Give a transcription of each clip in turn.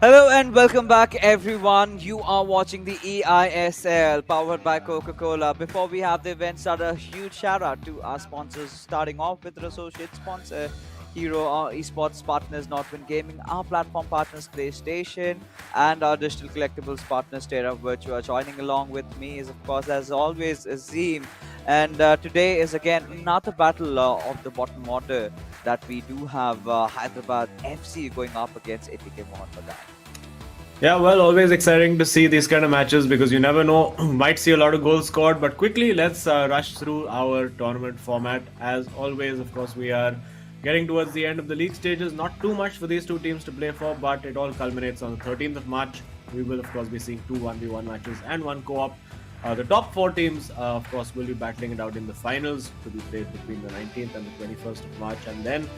Hello and welcome back, everyone. You are watching the eISL powered by Coca Cola. Before we have the event start, a huge shout out to our sponsors, starting off with our associate sponsor, Hero, our esports partners, Northwind Gaming, our platform partners, PlayStation, and our digital collectibles partners, Terra Virtua. Joining along with me is, of course, as always, Azim. And today is again another battle of the bottom order that we do have Hyderabad FC going up against ATK Mohun. Yeah, well, always exciting to see these kind of matches because you never know, might see a lot of goals scored. But quickly, let's rush through our tournament format. As always, of course, we are getting towards the end of the league stages. Not too much for these two teams to play for, but it all culminates on the 13th of March. We will, of course, be seeing two 1v1 matches and one co-op. The top four teams, of course, will be battling it out in the finals to be played between the 19th and the 21st of March. And then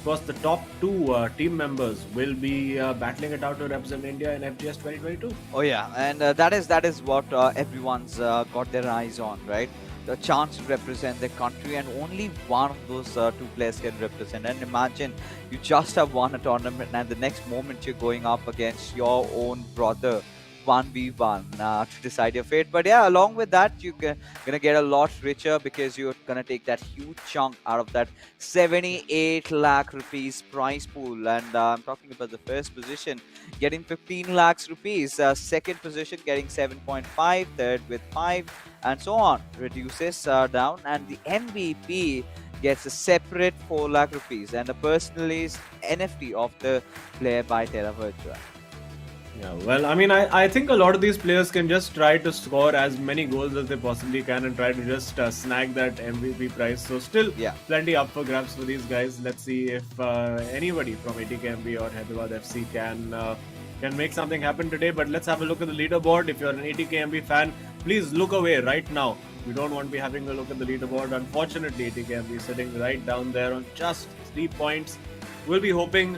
course, the top two team members will be battling it out to represent India in FGS 2022. Oh yeah, and that is what everyone's got their eyes on, right? The chance to represent their country, and only one of those two players can represent. And imagine you just have won a tournament, and the next moment you're going up against your own brother 1v1 to decide your fate. But yeah, along with that, you're gonna get a lot richer because you're gonna take that huge chunk out of that 78 lakh rupees prize pool. And I'm talking about the first position getting 15 lakhs rupees, second position getting 7.5, third with 5, and so on. Reduces down, and the MVP gets a separate 4 lakh rupees and a personalized NFT of the player by Terra Virtua. Yeah, well, I mean, I think a lot of these players can just try to score as many goals as they possibly can and try to just snag that MVP prize. So still, Yeah. plenty up for grabs for these guys. Let's see if anybody from ATK or Hyderabad FC can make something happen today. But let's have a look at the leaderboard. If you're an ATK fan, please look away right now. We don't want to be having a look at the leaderboard. Unfortunately, ATK is sitting right down there on just 3 points. We'll be hoping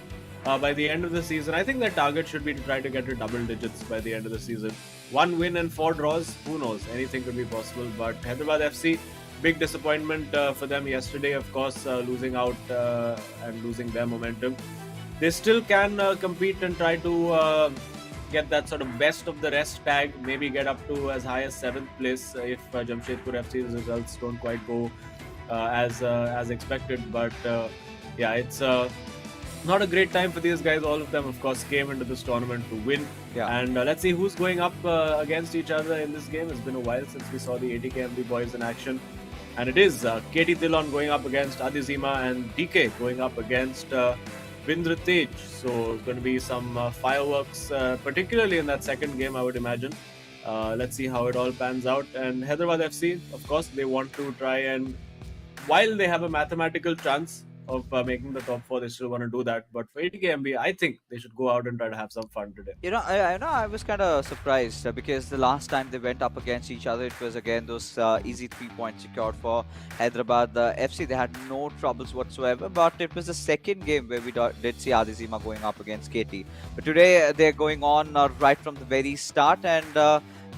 by the end of the season. I think their target should be to try to get to double digits by the end of the season. 1 win and 4 draws, who knows? Anything could be possible. But Hyderabad FC, big disappointment for them yesterday, of course, losing out and losing their momentum. They still can compete and try to get that sort of best of the rest tag, maybe get up to as high as 7th place if Jamshedpur FC's results don't quite go as expected. But yeah, it's not a great time for these guys. All of them, of course, came into this tournament to win. Yeah. And let's see who's going up against each other in this game. It's been a while since we saw the ATK boys in action. And it is Katie Dillon going up against Adizima and DK going up against Vindra Tej. So it's going to be some fireworks, particularly in that second game, I would imagine. Let's see how it all pans out. And Hyderabad FC, of course, they want to try and, while they have a mathematical chance of making the top four, they still want to do that. But for ATK, I think they should go out and try to have some fun today. I was kind of surprised because the last time they went up against each other, it was again those easy 3 points secured for Hyderabad FC. They had no troubles whatsoever, but it was the second game where we did see Adizima going up against KT. But today they're going on right from the very start, and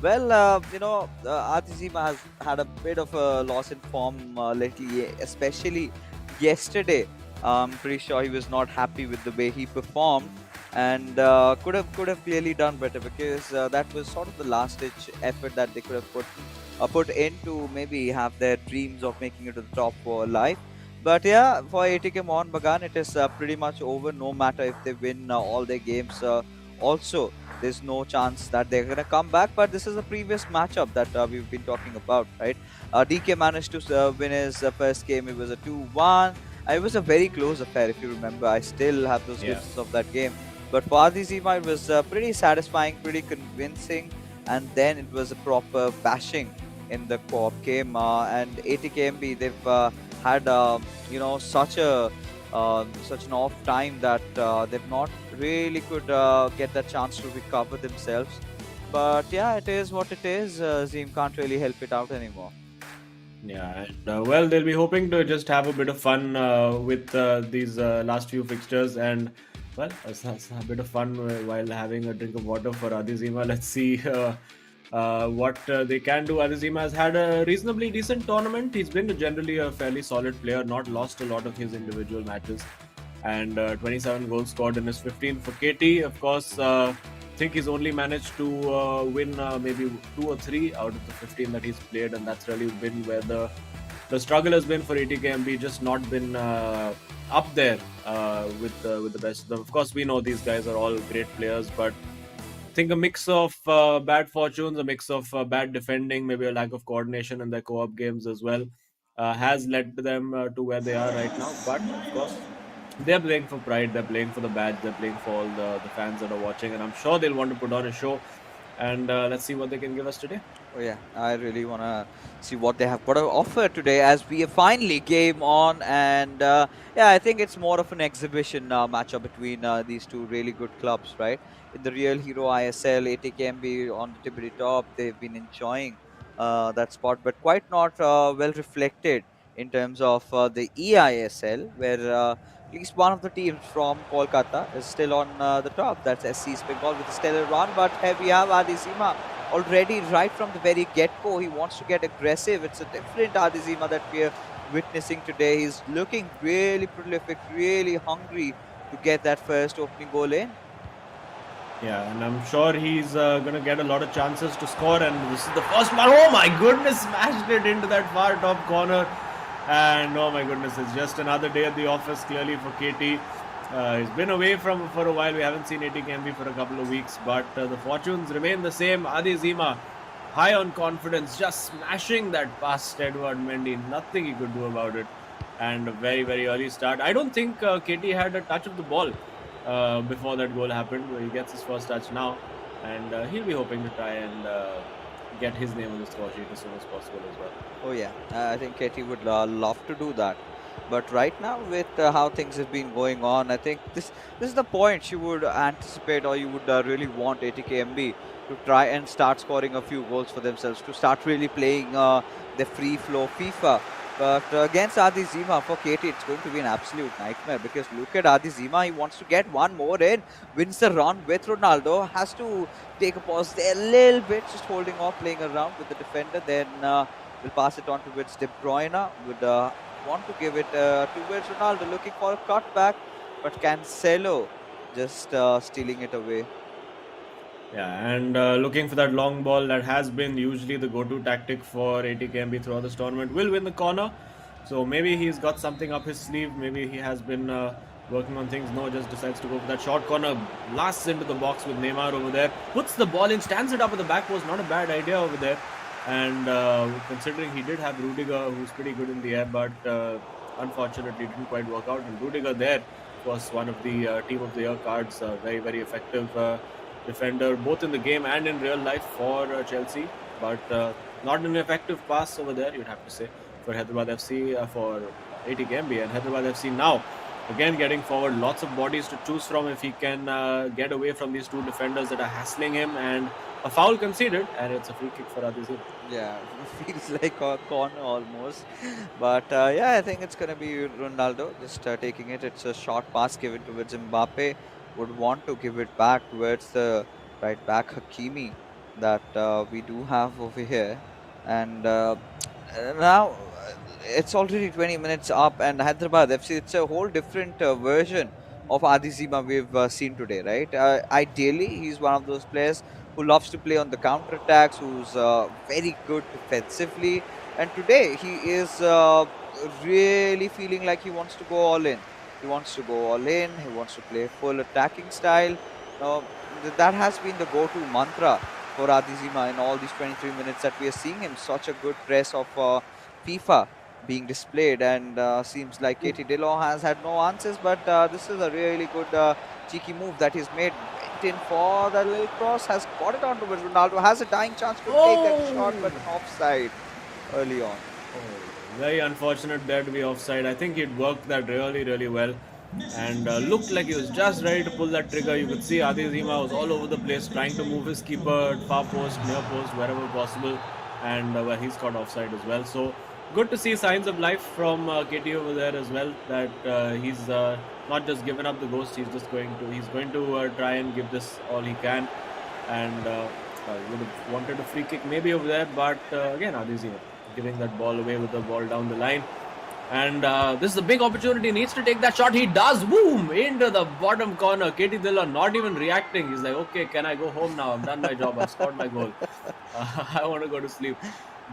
Adizima has had a bit of a loss in form lately, especially yesterday. I'm pretty sure he was not happy with the way he performed, and could have clearly done better because that was sort of the last ditch effort that they could have put in to maybe have their dreams of making it to the top four alive. But yeah, for ATK Mohun Bagan, it is pretty much over. No matter if they win all their games, also there's no chance that they're gonna come back. But this is a previous matchup that we've been talking about, right? DK managed to win his first game. It was a 2-1. It was a very close affair, if you remember. I still have those glimpses of that game. But for Adizima, it was pretty satisfying, pretty convincing, and then it was a proper bashing in the co-op game. And ATKMB, they've had such an off time that they've not really could get that chance to recover themselves. But yeah, it is what it is. Zim can't really help it out anymore. Yeah, and well, they'll be hoping to just have a bit of fun with these last few fixtures, and well, a bit of fun while having a drink of water for Adizima. Let's see what they can do. Adizima has had a reasonably decent tournament. He's been generally a fairly solid player, not lost a lot of his individual matches. and 27 goals scored in his 15. For KT, of course, I think he's only managed to win maybe 2 or 3 out of the 15 that he's played, and that's really been where the struggle has been for ATKMB, just not been up there with the best of them. Of course, we know these guys are all great players, but I think a mix of bad fortunes, a mix of bad defending, maybe a lack of coordination in their co-op games as well, has led them to where they are right now. But of course, they're playing for pride, they're playing for the badge, they're playing for all the fans that are watching, and I'm sure they'll want to put on a show. And let's see what they can give us today. Oh yeah, I really want to see what they have got to offer today as we finally game on. And yeah, I think it's more of an exhibition matchup between these two really good clubs, right? In the real hero ISL, ATKMB on the tippity top, they've been enjoying that spot, but quite not well reflected in terms of the eISL, where at least one of the teams from Kolkata is still on the top. That's SC Bengal with a stellar run, but here we have Adizima already right from the very get-go. He wants to get aggressive. It's a different Adizima that we're witnessing today. He's looking really prolific, really hungry to get that first opening goal in. Yeah, and I'm sure he's going to get a lot of chances to score. And this is the first one. Oh my goodness, smashed it into that far top corner. And oh my goodness, it's just another day at the office clearly for KT. He's been away from for a while. We haven't seen ATKMB for a couple of weeks, but the fortunes remain the same. Adi Zima, high on confidence, just smashing that past Edward Mendy. Nothing he could do about it. And a very, very early start. I don't think KT had a touch of the ball before that goal happened. He gets his first touch now, and he'll be hoping to try and get his name on the score sheet as soon as possible as well. Oh yeah, I think Katie would love to do that. But right now, with how things have been going on, I think this is the point you would anticipate, or you would really want ATKMB to try and start scoring a few goals for themselves, to start really playing the free flow FIFA. But against Adi Zima for KT, it's going to be an absolute nightmare, because look at Adi Zima. He wants to get one more in, wins the run with Ronaldo, has to take a pause there a little bit, just holding off, playing around with the defender. Then we'll pass it on towards De Bruyne. Would want to give it towards Ronaldo, looking for a cutback, but Cancelo just stealing it away. Yeah, and looking for that long ball that has been usually the go-to tactic for ATKMB throughout this tournament. Will win the corner, so maybe he's got something up his sleeve. Maybe he has been working on things. No, just decides to go for that short corner, blasts into the box with Neymar over there, puts the ball in, stands it up at the back post. Not a bad idea over there. And considering he did have Rudiger, who's pretty good in the air, but unfortunately didn't quite work out. And Rudiger there was one of the team of the year cards. Very, very effective defender, both in the game and in real life for Chelsea, but not an effective pass over there, you'd have to say, for Hyderabad FC, for ATKMB. And Hyderabad FC now again getting forward, lots of bodies to choose from if he can get away from these two defenders that are hassling him, and a foul conceded, and it's a free kick for Adizim. Yeah, feels like a corner almost. But yeah, I think it's going to be Ronaldo just taking it. It's a short pass given towards Mbappe. Would want to give it back towards the right back Hakimi that we do have over here. And now it's already 20 minutes up, and Hyderabad FC, it's a whole different version of Adizima we've seen today, right? Ideally, he's one of those players who loves to play on the counter attacks, who's very good defensively. And today, he is really feeling like he wants to go all in. He wants to go all in. He wants to play full attacking style. Now, that has been the go-to mantra for Adizima in all these 23 minutes that we are seeing him. Such a good press of FIFA being displayed, and seems like Katie Dillon has had no answers, but this is a really good cheeky move that he's made. Went in for the little cross, has got it on towards Ronaldo, has a dying chance to take that shot, but an offside early on. Oh, very unfortunate there to be offside. I think he'd worked that really, really well, and looked like he was just ready to pull that trigger. You could see Adi Zima was all over the place trying to move his keeper far post, near post, wherever possible, and well, he's got offside as well. So good to see signs of life from KT over there as well, that he's not just given up the ghost. He's going to try and give this all he can, and would have wanted a free kick maybe over there, but again Adi Zima giving that ball away with the ball down the line. And this is a big opportunity. Needs to take that shot. He does. Boom! Into the bottom corner. KT Dhillon not even reacting. He's like, okay, can I go home now? I've done my job. I've scored my goal. I want to go to sleep.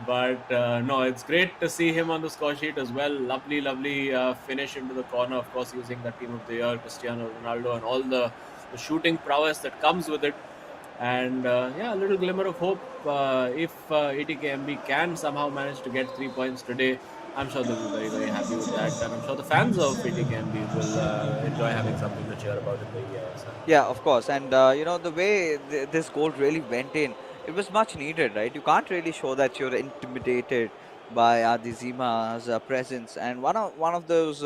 But no, it's great to see him on the score sheet as well. Lovely, lovely finish into the corner. Of course, using that team of the year, Cristiano Ronaldo, and all the shooting prowess that comes with it. And yeah, a little glimmer of hope. If ATKMB can somehow manage to get 3 points today, I'm sure they'll be very, very happy with that. And I'm sure the fans of ATKMB will enjoy having something to cheer about in the eISL. Yeah, of course. And the way this goal really went in, it was much needed, right? You can't really show that you're intimidated by Adizima's presence. And one of those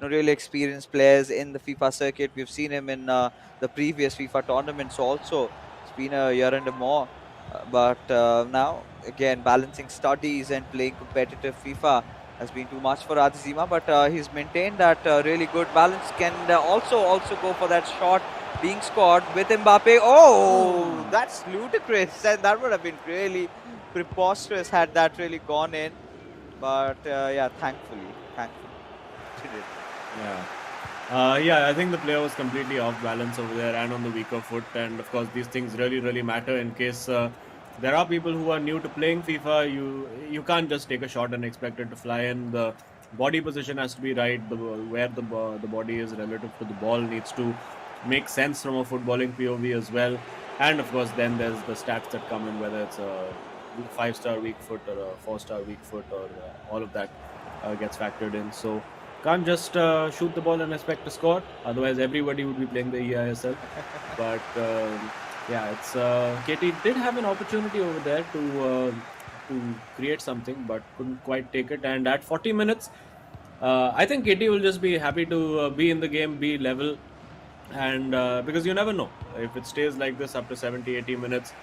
really experienced players in the FIFA circuit. We've seen him in the previous FIFA tournaments also. It's been a year and more. But now, again, balancing studies and playing competitive FIFA has been too much for Adizima. But he's maintained that really good balance. Can also go for that shot being scored with Mbappe. Oh, that's ludicrous. And that would have been really preposterous had that really gone in. But yeah, thankfully, it did. Yeah. Yeah, I think the player was completely off balance over there and on the weaker foot. And of course, these things really, really matter in case there are people who are new to playing FIFA. You can't just take a shot and expect it to fly in. The body position has to be right. Where the body is relative to the ball needs to make sense from a footballing POV as well. And of course, then there's the stats that come in, whether it's a 5-star weak foot or a 4-star weak foot, or all of that gets factored in. So can't just shoot the ball and expect to score. Otherwise, everybody would be playing the eISL. But yeah, it's KT did have an opportunity over there to create something, but couldn't quite take it. And at 40 minutes, I think KT will just be happy to be in the game, be level, and because you never know if it stays like this up to 70, 80 minutes.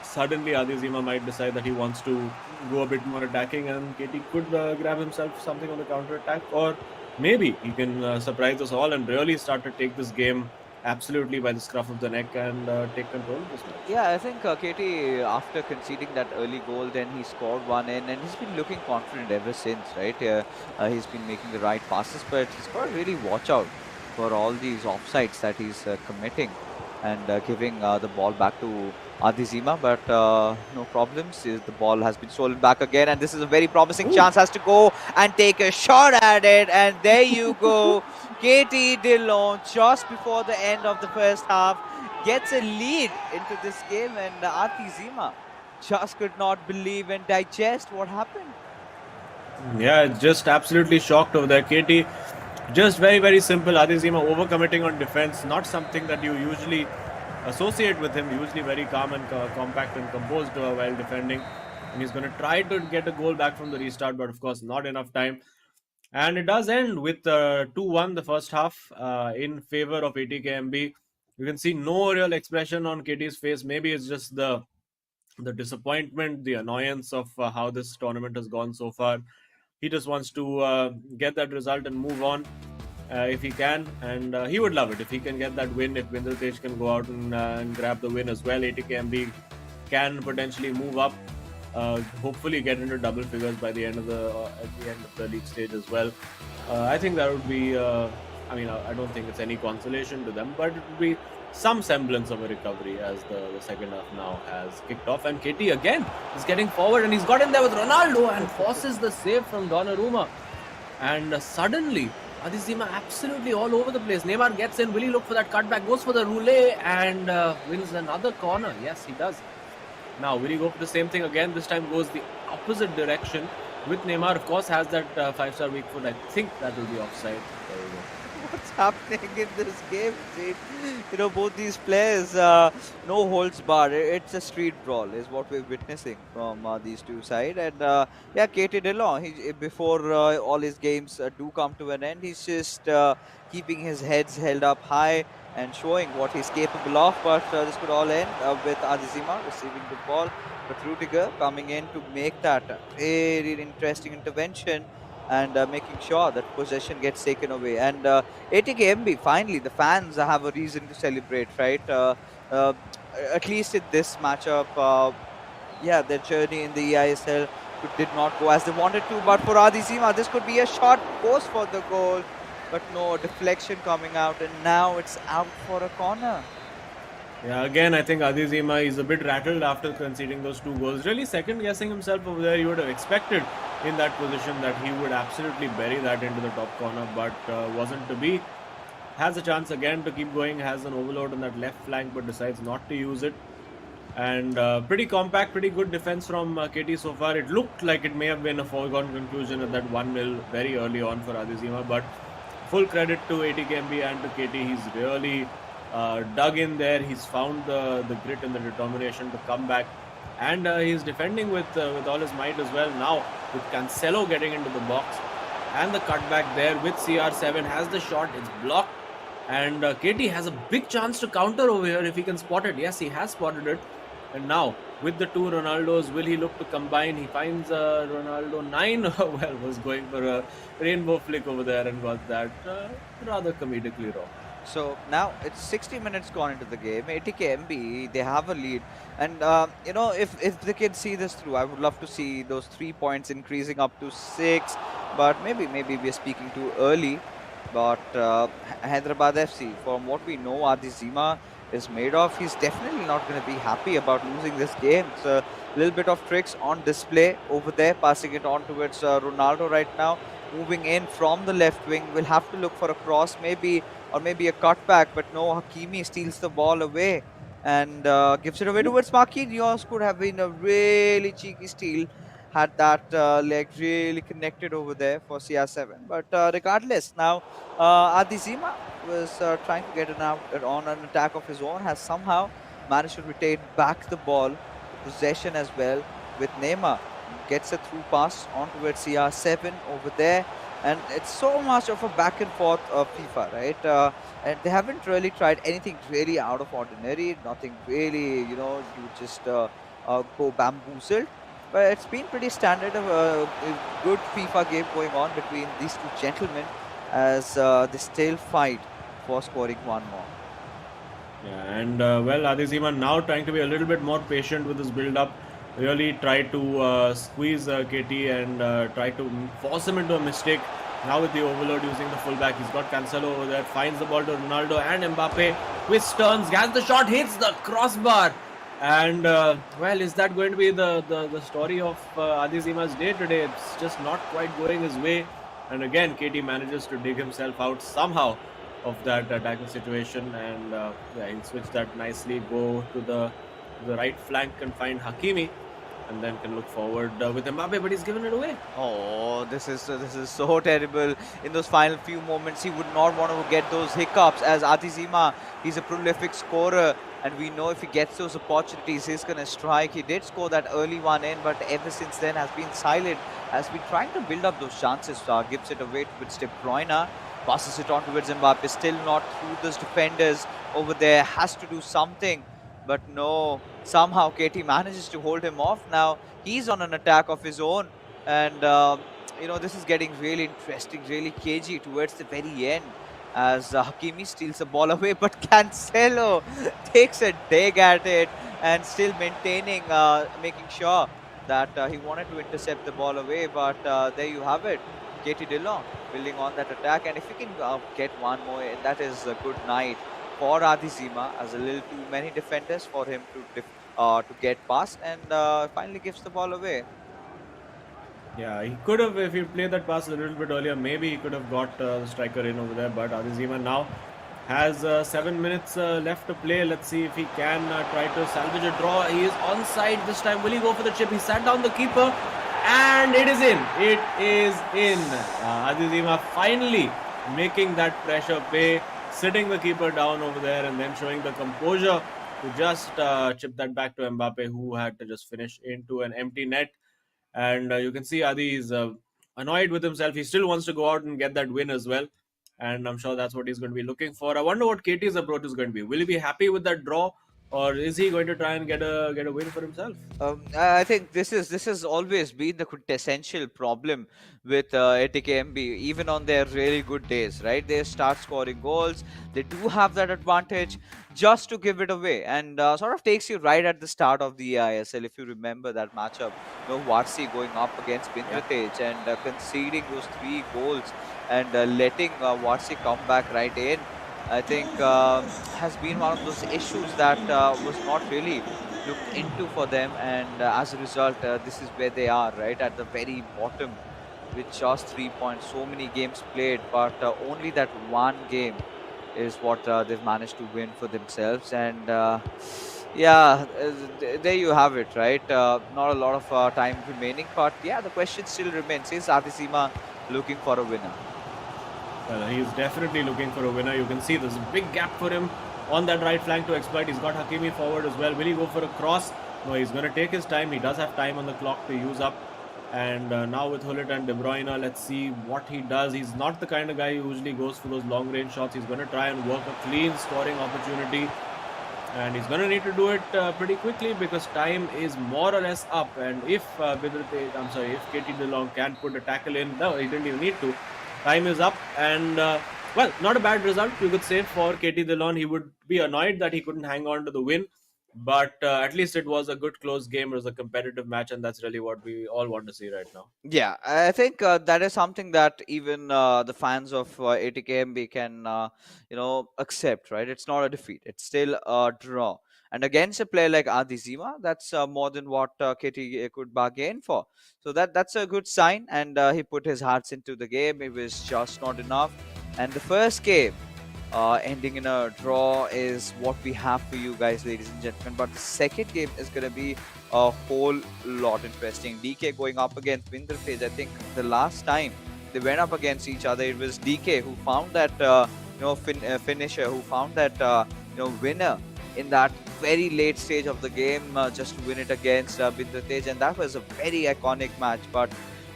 Suddenly Adizima might decide that he wants to go a bit more attacking, and KT could grab himself something on the counter attack, or maybe he can surprise us all and really start to take this game absolutely by the scruff of the neck and take control of this match. Yeah, I think KT, after conceding that early goal, then he scored one in, and he's been looking confident ever since, right? He's been making the right passes, but he's got to really watch out for all these offsides that he's committing and giving the ball back to Adizima. But no problems. The ball has been stolen back again, and this is a very promising chance. Has to go and take a shot at it, and there you go. KT Dillon, just before the end of the first half, gets a lead into this game, and Adizima just could not believe and digest what happened. Yeah, just absolutely shocked over there. KT, just very, very simple. Adizima overcommitting on defense, not something that you usually associate with him. Usually very calm and compact and composed while defending. And he's going to try to get a goal back from the restart, but of course, not enough time. And it does end with 2-1 the first half in favor of ATKMB. You can see no real expression on KT's face. Maybe it's just the disappointment, the annoyance of how this tournament has gone so far. He just wants to get that result and move on if he can, and he would love it if he can get that win. If Vindratej can go out and grab the win as well, ATKMB can potentially move up. Hopefully, get into double figures by the end of the league stage as well. I think that would be. I don't think it's any consolation to them, but it would be some semblance of a recovery as the second half now has kicked off. And KT again is getting forward, and he's got in there with Ronaldo and forces the save from Donnarumma. And suddenly, Adizima absolutely all over the place. Neymar gets in. Will he look for that cutback? Goes for the roulette and wins another corner. Yes, he does. Now, will he go for the same thing again? This time goes the opposite direction. With Neymar, of course, has that 5-star weak foot. I think that will be offside. There we go. What's happening in this game, Jade? Both these players, no holds barred. It's a street brawl, is what we're witnessing from these two sides. And yeah, KT Dillon, before all his games do come to an end, he's just keeping his heads held up high and showing what he's capable of. But this could all end with Adizima receiving the ball, but Rudiger coming in to make that very interesting intervention and making sure that possession gets taken away. And ATKMB, finally, the fans have a reason to celebrate, right? Uh, at least in this matchup, yeah, their journey in the eISL did not go as they wanted to. But for Adi Zima, this could be a shot, goes for the goal. But no, deflection coming out, and now it's out for a corner. Yeah, again, I think Adizima is a bit rattled after conceding those two goals. Really second guessing himself over there. You would have expected in that position that he would absolutely bury that into the top corner, but wasn't to be. Has a chance again to keep going, has an overload on that left flank, but decides not to use it. And pretty compact, pretty good defense from KT so far. It looked like it may have been a foregone conclusion at that 1-0 very early on for Adizima, but full credit to ATKMB and to KT. He's really dug in there. He's found the grit and the determination to come back, and he's defending with all his might as well. Now with Cancelo getting into the box and the cutback there with CR7 has the shot. It's blocked, and KT has a big chance to counter over here if he can spot it. Yes, he has spotted it. And now, with the two Ronaldos, will he look to combine? He finds Ronaldo 9. Well, was going for a rainbow flick over there and got that rather comedically wrong. So now it's 60 minutes gone into the game. ATK they have a lead. And, if they can see this through, I would love to see those 3 points increasing up to 6. But maybe we're speaking too early. But Hyderabad FC, from what we know, Adi Zima is made of, he's definitely not going to be happy about losing this game. It's a little bit of tricks on display over there, passing it on towards Ronaldo right now. Moving in from the left wing, we'll have to look for a cross maybe, or maybe a cutback, but no, Hakimi steals the ball away and gives it away towards Marquinhos. Could have been a really cheeky steal had that leg really connected over there for CR7. But regardless, now Adizima was trying to get on an attack of his own, has somehow managed to retain back the ball, possession as well with Neymar. Gets a through pass on towards CR7 over there. And it's so much of a back and forth of FIFA, right? And they haven't really tried anything really out of ordinary, nothing really, you just go bamboozled. But it's been pretty standard of a good FIFA game going on between these two gentlemen as they still fight for scoring one more. Yeah, and well, Adizima now trying to be a little bit more patient with his build-up. Really try to squeeze KT and try to force him into a mistake. Now with the overload using the fullback, he's got Cancelo over there, finds the ball to Ronaldo and Mbappe. Twist turns, has the shot, hits the crossbar. And well, is that going to be the story of Adizima's day today? It's just not quite going his way. And again, KT manages to dig himself out somehow of that attacking situation, and yeah, he'll switch that nicely, go to the right flank and find Hakimi, and then can look forward with Mbappe, but he's given it away. Oh, this is so terrible. In those final few moments, he would not want to get those hiccups. As Atizima, he's a prolific scorer, and we know if he gets those opportunities, he's gonna strike. He did score that early one in, but ever since then has been silent. Has been trying to build up those chances. Gives it away towards De Bruyne, passes it on towards Mbappe. Still not through those defenders over there. Has to do something. But no, somehow KT manages to hold him off. Now he's on an attack of his own, and this is getting really interesting, really cagey towards the very end as Hakimi steals the ball away, but Cancelo takes a dig at it and still maintaining, making sure that he wanted to intercept the ball away. But there you have it, KT Dillon building on that attack, and if you can get one more in, that is a good night for Adizima, as a little too many defenders for him to get past, and finally gives the ball away. Yeah, he could have, if he played that pass a little bit earlier, maybe he could have got the striker in over there. But Adizima now has 7 minutes left to play. Let's see if he can try to salvage a draw. He is onside this time. Will he go for the chip? He sat down the keeper, and it is in. It is in. Adizima finally making that pressure pay, sitting the keeper down over there, and then showing the composure to just chip that back to Mbappe, who had to just finish into an empty net. And you can see Adi is annoyed with himself. He still wants to go out and get that win as well, and I'm sure that's what he's going to be looking for. I wonder what KT's approach is going to be. Will he be happy with that draw, or is he going to try and get a win for himself? I think this has always been the quintessential problem with ATKMB, even on their really good days, right? They start scoring goals, they do have that advantage just to give it away, and sort of takes you right at the start of the eISL. If you remember that matchup, Varsi going up against Yeah. Bindratej and conceding those three goals and letting Varsi come back right in. I think has been one of those issues that was not really looked into for them, and as a result this is where they are, right at the very bottom with just 3 points, so many games played, but only that one game is what they've managed to win for themselves. And yeah, there you have it, right? Not a lot of time remaining, but yeah, the question still remains, is Adisima looking for a winner? Well, he's definitely looking for a winner. You can see there's a big gap for him on that right flank to exploit. He's got Hakimi forward as well. Will he go for a cross? No, he's going to take his time. He does have time on the clock to use up. And now with Hullet and De Bruyne, let's see what he does. He's not the kind of guy who usually goes for those long range shots. He's going to try and work a clean scoring opportunity. And he's going to need to do it pretty quickly because time is more or less up. And if if KT DeLong can put a tackle in, no, he didn't even need to. Time is up, and well, not a bad result, you could say, for KT DeLong. He would be annoyed that he couldn't hang on to the win, but at least it was a good close game. It was a competitive match, and that's really what we all want to see right now. Yeah, I think that is something that even the fans of ATKMB can, accept, right? It's not a defeat; it's still a draw. And against a player like Adi Zima, that's more than what KT could bargain for. So that's a good sign. And he put his hearts into the game. It was just not enough. And the first game ending in a draw is what we have for you guys, ladies and gentlemen. But the second game is going to be a whole lot interesting. DK going up against Winterfage. I think the last time they went up against each other, it was DK who found that finisher, who found that winner in that very late stage of the game just to win it against Winterfage, and that was a very iconic match. But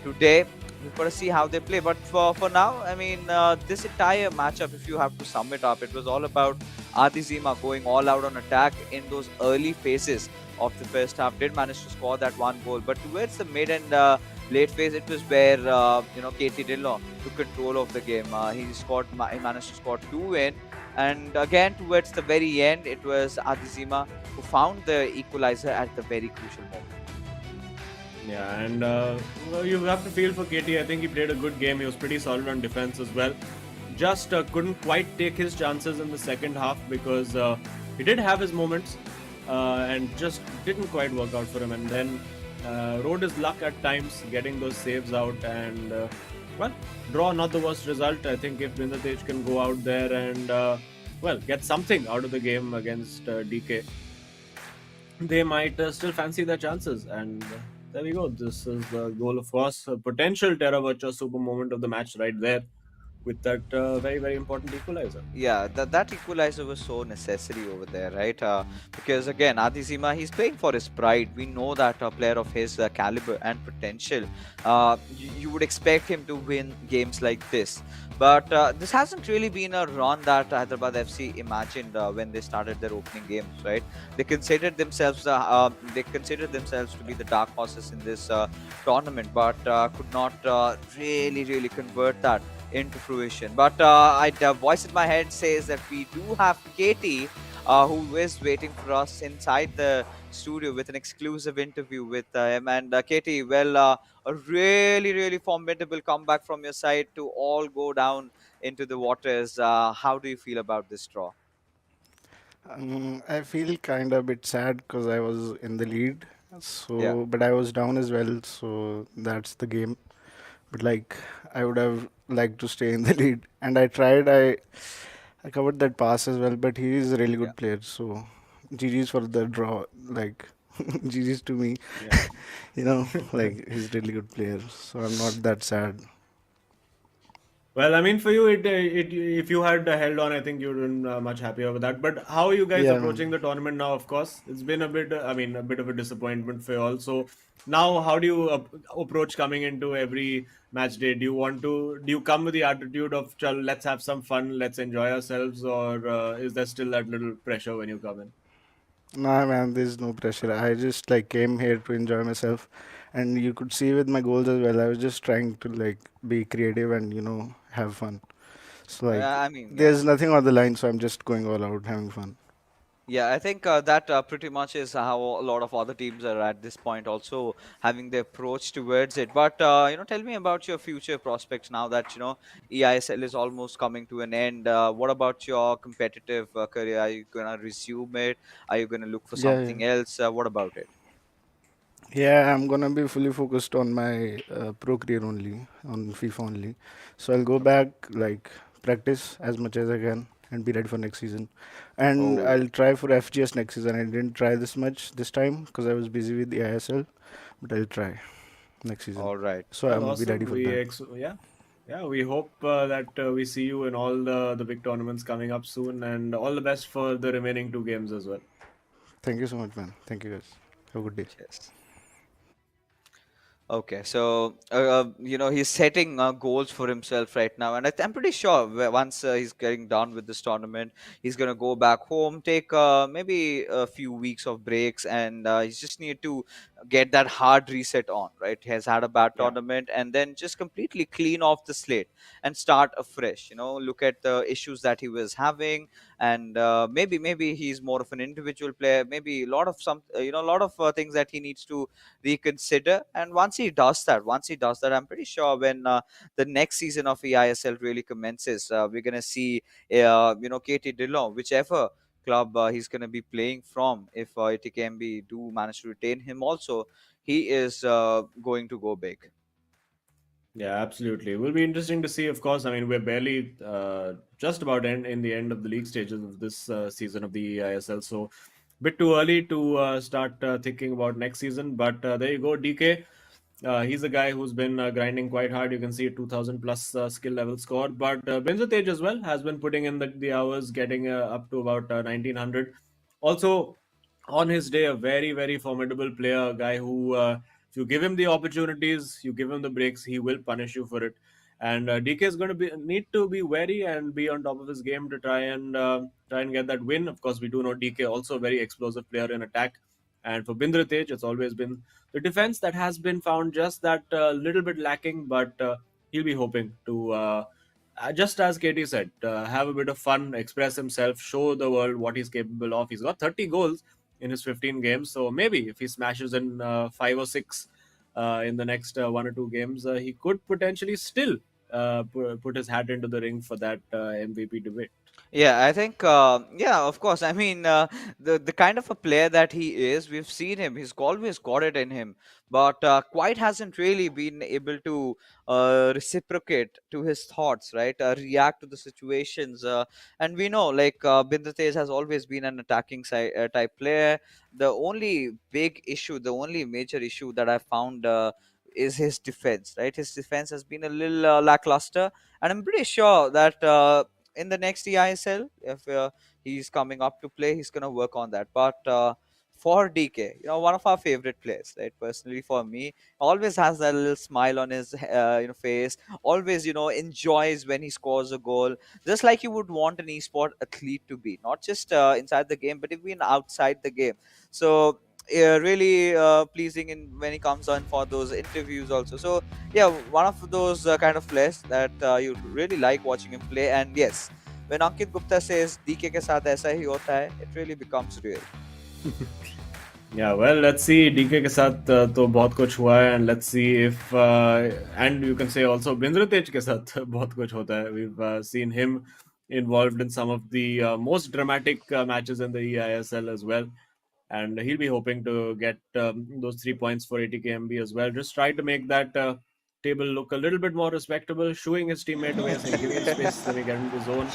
today we've got to see how they play. But for now, I mean, this entire matchup, if you have to sum it up, it was all about Adizima going all out on attack in those early phases of the first half. Did manage to score that one goal, but towards the mid and late phase, it was where KT Dillon took control of the game. He managed to score two in, and again towards the very end, it was Adizima who found the equalizer at the very crucial moment. Yeah, and well, you have to feel for KT. I think he played a good game. He was pretty solid on defense as well. Just couldn't quite take his chances in the second half because he did have his moments and just didn't quite work out for him. And then rode his luck at times, getting those saves out. And well, draw, not the worst result. I think if Bindatej can go out there and well, get something out of the game against DK, they might still fancy their chances. And there we go. This is the goal, of course. A potential Terra Virtua super moment of the match right there with that very, very important equalizer. Yeah, that equalizer was so necessary over there, right? Because again, Adizima, he's playing for his pride. We know that a player of his caliber and potential, you would expect him to win games like this. But this hasn't really been a run that Hyderabad FC imagined when they started their opening games, right? They considered themselves to be the dark horses in this tournament, but could not really convert that into fruition. But the voice in my head says that we do have Katie, who is waiting for us inside the studio with an exclusive interview with him. And Katie, well, a really formidable comeback from your side to all go down into the waters. How do you feel about this draw? I feel kind of a bit sad because I was in the lead, Yeah. so but I was down as well, so that's the game. But like I would have liked to stay in the lead, and I tried. I covered that pass as well, but he is a really Yeah. good player. So GG's for the draw. Like GG's to me, Yeah. like he's a really good player. So I'm not that sad. Well, I mean, for you, if you had held on, I think you would have been much happier with that. But how are you guys Yeah. approaching the tournament now? Of course, it's been a bit, I mean, a bit of a disappointment for you all. So now, how do you approach coming into every match day? Do you come with the attitude of, "Chal, let's have some fun, let's enjoy ourselves," or is there still that little pressure when you come in? Nah, man, there's no pressure. I just like came here to enjoy myself, and you could see with my goals as well. I was just trying to like be creative and have fun. So like, I mean, yeah. there's nothing on the line, so I'm just going all out, having fun. Yeah, I think that pretty much is how a lot of other teams are at this point, also having the approach towards it. But tell me about your future prospects now that eISL is almost coming to an end. What about your competitive career? Are you gonna resume it? Are you gonna look for Yeah, yeah. something else? What about it? Yeah, I'm gonna be fully focused on my pro career only, on FIFA only. So I'll go back, like, practice as much as I can and be ready for next season. And Oh, I'll try for FGS next season. I didn't try this much this time because I was busy with the ISL, but I'll try next season. all right. So Well, I'm be ready awesome. for that. Yeah, yeah. We hope that we see you in all the big tournaments coming up soon, and all the best for the remaining two games as well. Thank you so much, man. Thank you guys. Have a good day. Cheers. Okay, so he's setting goals for himself right now, and I'm pretty sure once he's getting done with this tournament, he's gonna go back home, take maybe a few weeks of breaks, and he just need to get that hard reset on. Right, he has had a bad Yeah. tournament, and then just completely clean off the slate and start afresh. Look at the issues that he was having, and maybe he's more of an individual player. Maybe a lot of a lot of things that he needs to reconsider. And once he does that, I'm pretty sure when the next season of eISL really commences, we're gonna see KT Dillon, whichever club he's gonna be playing from. If ATK do manage to retain him, also he is going to go big. Yeah, absolutely. It will be interesting to see, of course. I mean, we're barely just about in the end of the league stages of this season of the ISL. So, bit too early to start thinking about next season. But there you go, DK. He's a guy who's been grinding quite hard. You can see a 2000 plus skill level score. But Benzatej as well has been putting in the hours, getting up to about 1900. Also, on his day, a very, very formidable player, a guy who, if you give him the opportunities, you give him the breaks, he will punish you for it. And DK is going to be need to be wary and be on top of his game to try and get that win. Of course, we do know DK also a very explosive player in attack. And for Bindra Tej, it's always been the defense that has been found just that little bit lacking. But he'll be hoping to, just as Katie said, have a bit of fun, express himself, show the world what he's capable of. He's got 30 goals in his 15 games. So maybe if he smashes in five or six in the next one or two games, he could potentially still put his hat into the ring for that MVP debate. Yeah, I think, yeah, of course. I mean, the kind of a player that he is, we've seen him. He's always got it in him, but quite hasn't really been able to reciprocate to his thoughts, right? React to the situations, and we know, like, Bindatesh has always been an attacking type player. The only big issue, the only major issue that I found. Is his defense, right? His defense has been a little lackluster, and I'm pretty sure that in the next eISL, if he's coming up to play, he's gonna work on that. But for DK, one of our favorite players, right? Personally, for me, always has that little smile on his face. Always, enjoys when he scores a goal, just like you would want an esport athlete to be, not just inside the game, but even outside the game. So. Yeah, really pleasing in when he comes on for those interviews also. So yeah, one of those kind of players that you really like watching him play. And yes, when Ankit Gupta says DK के साथ ऐसा ही होता है, it really becomes real. Yeah, well, let's see. DK के साथ तो बहुत कुछ हुआ है, and let's see if and you can say also Bindra Tej के साथ बहुत कुछ होता है. We've seen him involved in some of the most dramatic matches in the eISL as well, and he'll be hoping to get those 3 points for ATKMB as well. Just try to make that table look a little bit more respectable, shooing his teammate away, saying, "Give me the space, let me get into the zone."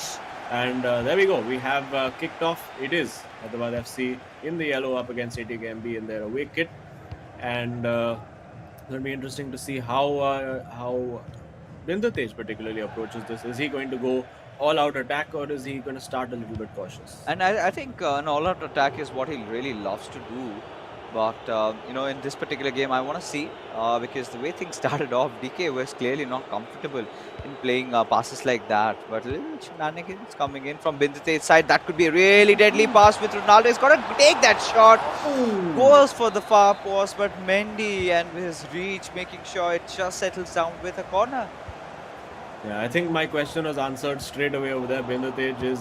And there we go. We have kicked off. It is Hyderabad FC in the yellow up against ATKMB in their away kit, and it'll be interesting to see how Binder Tej particularly approaches this. Is he going to go all out attack, or is he going to start a little bit cautious? And I think an all-out attack is what he really loves to do. But in this particular game, I want to see because the way things started off, DK was clearly not comfortable in playing passes like that. But little shenanigans coming in from Bindite's side. That could be a really deadly pass with Ronaldo. He's got to take that shot. Oh. Goes for the far post, but Mendy and with his reach, making sure it just settles down with a corner. Yeah, I think my question was answered straight away over there. Bindutej is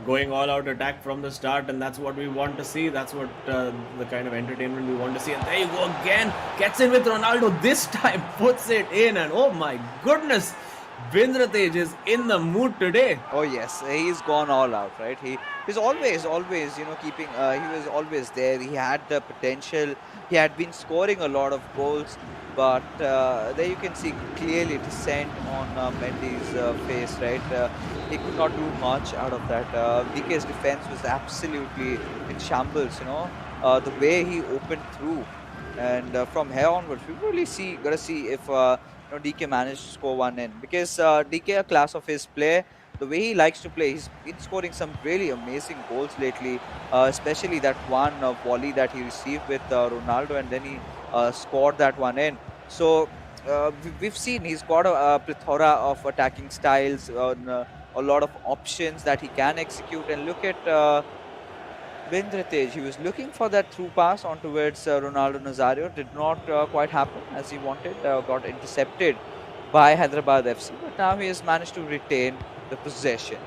going all out attack from the start, and that's what we want to see. That's what the kind of entertainment we want to see. And there you go again. Gets in with Ronaldo. This time puts it in, and oh my goodness, Bindutej is in the mood today. Oh yes, he's gone all out, right? He's always keeping. He was always there. He had the potential. He had been scoring a lot of goals, but there you can see clearly descent on Mendy's face, right? He could not do much out of that. DK's defense was absolutely in shambles. The way he opened through, and from here onwards, we really gotta see if DK managed to score one in because DK, a class of his play, the way he likes to play, he's been scoring some really amazing goals lately, especially that one volley that he received with Ronaldo, and then he scored that one in. So we've seen he's got a plethora of attacking styles, a lot of options that he can execute. And look at Bindratej, he was looking for that through pass on towards Ronaldo Nazario. Did not quite happen as he wanted. Got intercepted by Hyderabad FC, but now he has managed to retain the possession.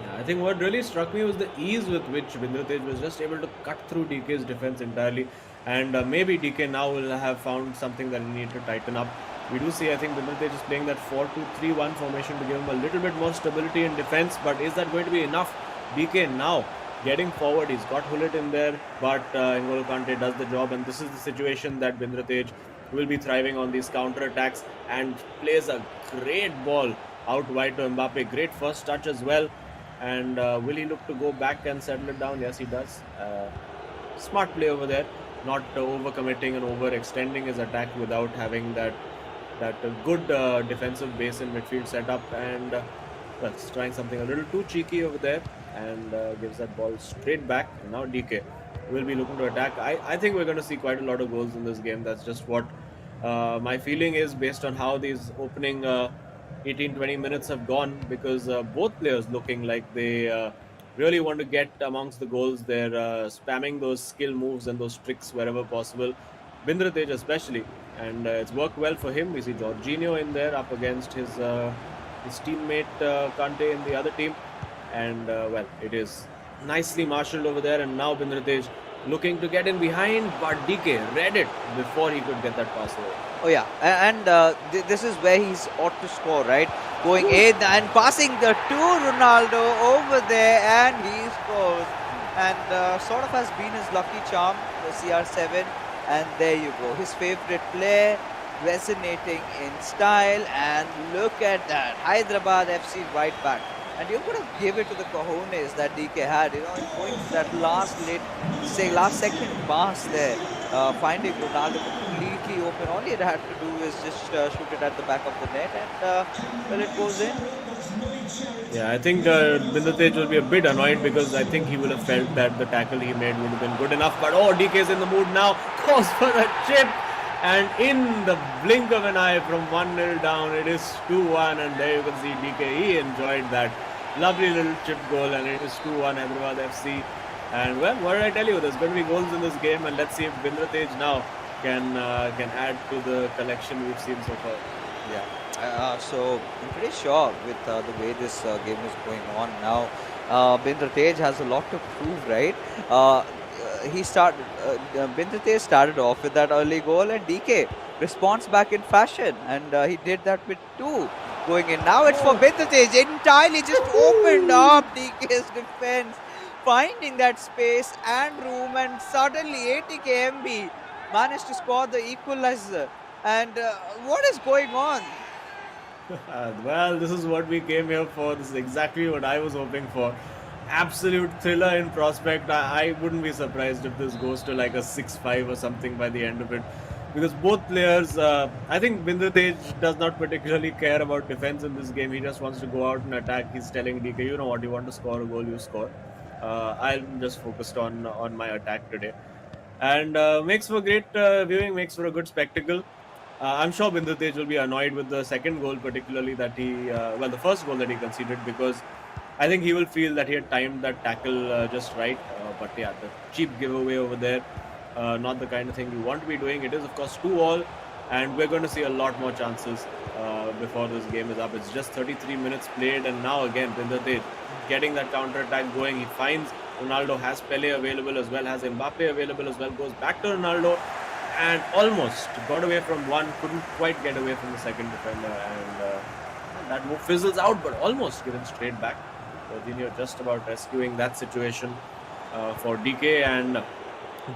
Yeah, I think what really struck me was the ease with which Bindutej was just able to cut through DK's defense entirely. And maybe DK now will have found something that he need to tighten up. We do see, I think Bindutej is playing that 4-2-3-1 formation to give him a little bit more stability in defense. But is that going to be enough? DK now getting forward. He's got Hullet in there, but N'Golo Kante does the job. And this is the situation that Bindutej will be thriving on, these counter attacks, and plays a great ball out wide to Mbappe. Great first touch as well. And will he look to go back and settle it down? Yes, he does. Smart play over there, not overcommitting and overextending his attack without having that good defensive base in midfield setup. And well, it's trying something a little too cheeky over there, and gives that ball straight back. And now DK will be looking to attack. I think we're going to see quite a lot of goals in this game. That's just what my feeling is based on how these opening 18-20 minutes have gone, because both players looking like they really want to get amongst the goals. They're spamming those skill moves and those tricks wherever possible. Bindratej especially, and it's worked well for him. We see Jorginho in there up against his teammate Kante in the other team, and well, it is nicely marshaled over there. And now Bindratej looking to get in behind, but DK read it before he could get that pass away. Oh yeah, and this is where he's ought to score, right? Going in and passing the to Ronaldo over there, and he scores. And sort of has been his lucky charm, the CR7. And there you go, his favorite play, resonating in style. And look at that, Hyderabad FC right back. And you're going to give it to the cojones that DK had, going to that last second pass there, finding Ronaldo completely open. All he had to do is just shoot it at the back of the net, and well, it goes in. Yeah, I think Bindratej will be a bit annoyed, because I think he will have felt that the tackle he made would have been good enough. But oh, DK is in the mood now, goes for the chip, and in the blink of an eye from 1-0 down, it is 2-1, and there you can see DK, he enjoyed that lovely little chip goal, and it is 2-1 Hyderabad FC. And well, what did I tell you? There's going to be goals in this game, and let's see if Bindratej now can add to the collection we've seen so far. Yeah. So I'm pretty sure with the way this game is going on now, Bindratej has a lot to prove, right? Bindratej started off with that early goal, and DK responds back in fashion, and he did that with two going in. Now it's for Bindratej, entirely just opened up DK's defense, finding that space and room, and suddenly ATK managed to score the equalizer. And what is going on? Well, this is what we came here for. This is exactly what I was hoping for. Absolute thriller in prospect. I wouldn't be surprised if this goes to like a 6-5 or something by the end of it. Because both players, I think Bindratej does not particularly care about defense in this game. He just wants to go out and attack. He's telling DK, you know what, you want to score a goal, you score. I'm just focused on my attack today. and makes for great viewing, makes for a good spectacle. I'm sure Binder Tej will be annoyed with the second goal, particularly that the first goal that he conceded, because I think he will feel that he had timed that tackle just right. But yeah, the cheap giveaway over there, not the kind of thing you want to be doing. It is, of course, 2-all, and we're going to see a lot more chances before this game is up. It's just 33 minutes played, and now again, Binder Tej getting that counter attack going. He finds Ronaldo, has Pele available as well, has Mbappe available as well, goes back to Ronaldo, and almost got away from one, couldn't quite get away from the second defender, and that move fizzles out, but almost given straight back. Jorginho just about rescuing that situation for DK, and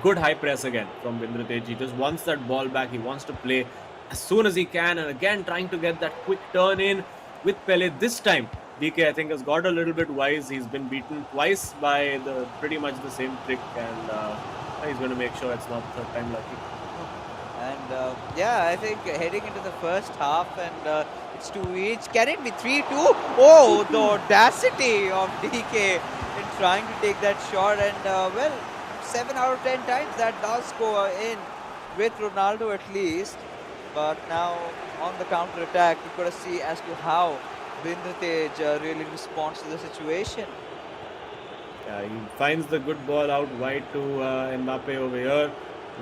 good high press again from Binder Tej. He just wants that ball back, he wants to play as soon as he can, and again trying to get that quick turn in with Pele. This time DK, I think, has got a little bit wise. He's been beaten twice by pretty much the same trick, and he's going to make sure it's not the third time lucky. And yeah, I think heading into the first half, and it's 2 each. Can it be 3-2? Oh, the audacity of DK in trying to take that shot, and well, 7 out of 10 times that does go in with Ronaldo at least. But now on the counter attack, you've got to see as to how Binder Tej really responds to the situation. Yeah, he finds the good ball out wide to Mbappe over here.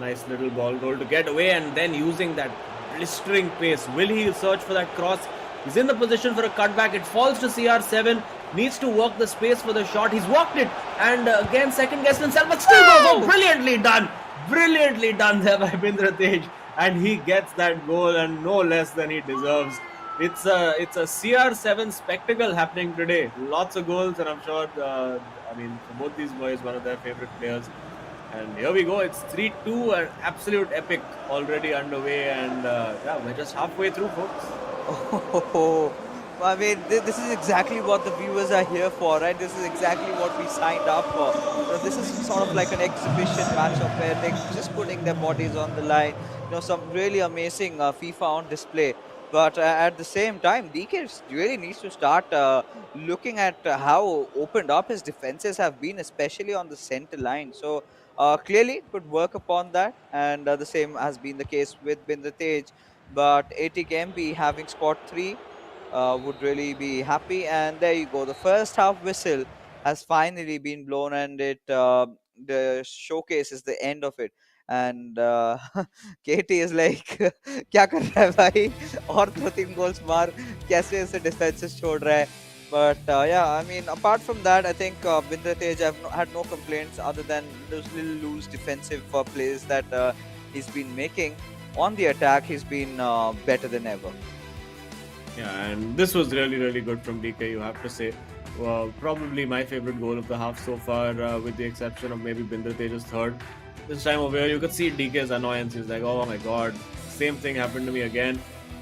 Nice little ball roll to get away, and then using that blistering pace. Will he search for that cross? He's in the position for a cutback. It falls to CR7. Needs to work the space for the shot. He's walked it, and again second guessed himself, but still goes. Oh, brilliantly done! Brilliantly done there by Binder Tej, and he gets that goal, and no less than he deserves. It's a CR7 spectacle happening today. Lots of goals, and I'm sure, for both these boys, one of their favorite players. And here we go. It's 3-2, an absolute epic already underway, and yeah, we're just halfway through, folks. Oh, I mean, this is exactly what the viewers are here for, right? This is exactly what we signed up for. This is sort of like an exhibition matchup where they're just putting their bodies on the line. Some really amazing FIFA on display. But at the same time, DK really needs to start looking at how opened up his defenses have been, especially on the center line. So clearly could work upon that, and the same has been the case with Binder Tej. But ATK having scored 3 would really be happy. And there you go. The first half whistle has finally been blown, and the showcase is the end of it. And KT is like, क्या कर रहा है भाई? और 2-3 goals मार, कैसे ऐसे defenses छोड़ रहा है? But yeah, I mean, apart from that, I think Binder Tej had no complaints other than those little loose defensive plays that he's been making. On the attack, he's been better than ever. Yeah, and this was really, really good from DK, you have to say. Probably my favorite goal of the half so far, with the exception of maybe Binder Tej's third. This time over here, you could see DK's annoyance. He's like, oh my god, same thing happened to me again.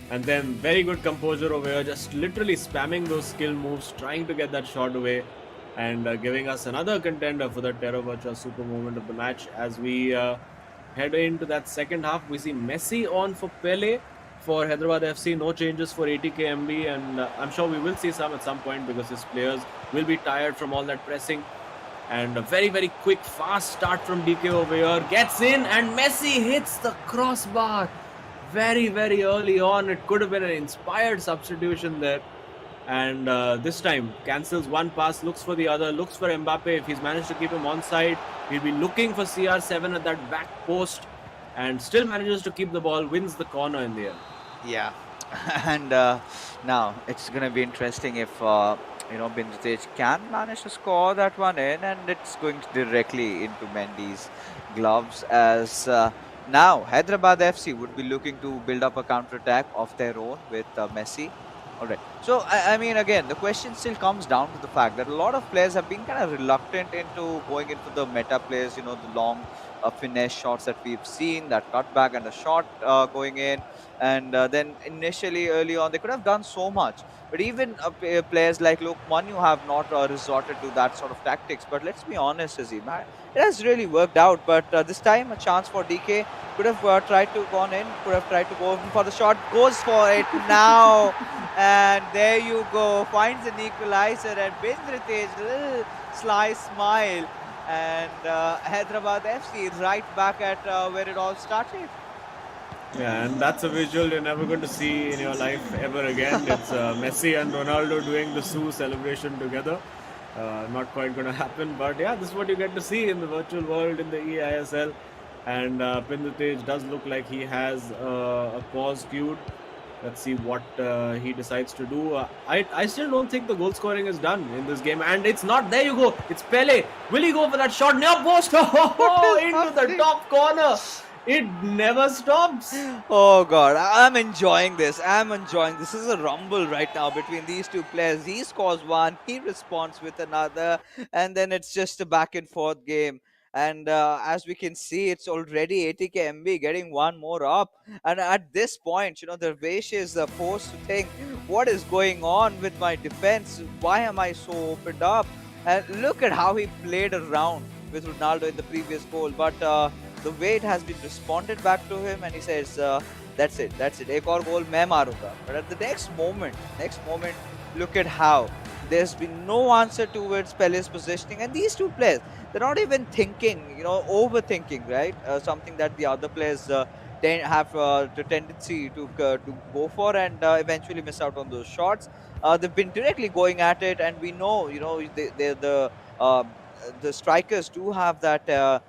And then very good composure over here, just literally spamming those skill moves, trying to get that shot away, and giving us another contender for the Terra Virtua super moment of the match. As we head into that second half, we see Messi on for Pele. For Hyderabad FC, no changes for ATK, and I'm sure we will see some at some point because his players will be tired from all that pressing. And a very, very quick, fast start from DK over here. Gets in, and Messi hits the crossbar very, very early on. It could have been an inspired substitution there. And this time, cancels one pass, looks for the other, looks for Mbappe. If he's managed to keep him onside, he'll be looking for CR7 at that back post, and still manages to keep the ball, wins the corner in the end. Yeah, and now it's going to be interesting if Binder Tej can manage to score that one in, and it's going directly into Mendy's gloves. As now Hyderabad FC would be looking to build up a counter attack of their own with Messi. All right. So I mean, again, the question still comes down to the fact that a lot of players have been kind of reluctant into going into the meta plays. The long finesse shots that we've seen, that cutback and the shot going in. And then initially, early on, they could have done so much. But even players like Luke Manu have not resorted to that sort of tactics. But let's be honest, Azim, it has really worked out. But this time, a chance for DK. Could have tried to go in, could have tried to go for the shot, goes for it now. And there you go, finds an equalizer, and Binder Tej, little sly smile and Hyderabad FC right back at where it all started. Yeah, and that's a visual you're never going to see in your life ever again. It's Messi and Ronaldo doing the Sue celebration together. Not quite going to happen, but yeah, this is what you get to see in the virtual world in the eISL. And Pindutej does look like he has a pause queued. Let's see what he decides to do. I still don't think the goal scoring is done in this game, and it's not. There you go. It's Pele. Will he go for that shot near post? What is Into the happening? top corner. It never stops. Oh God, I'm enjoying this. I'm enjoying this. This is a rumble right now between these two players. He scores one, he responds with another, and then it's just a back and forth game. And as we can see, it's already ATK MB getting one more up. And at this point, the Vesh is forced to think, what is going on with my defense? Why am I so opened up? And look at how he played around with Ronaldo in the previous goal. But the way it has been responded back to him, and he says, that's it, ek aur goal main marunga. But at the next moment, look at how there's been no answer towards Pele's positioning, and these two players, they're not even thinking, overthinking, right? Something that the other players have the tendency to go for, and eventually miss out on those shots. They've been directly going at it, and we know, uh, the strikers do have that. Uh,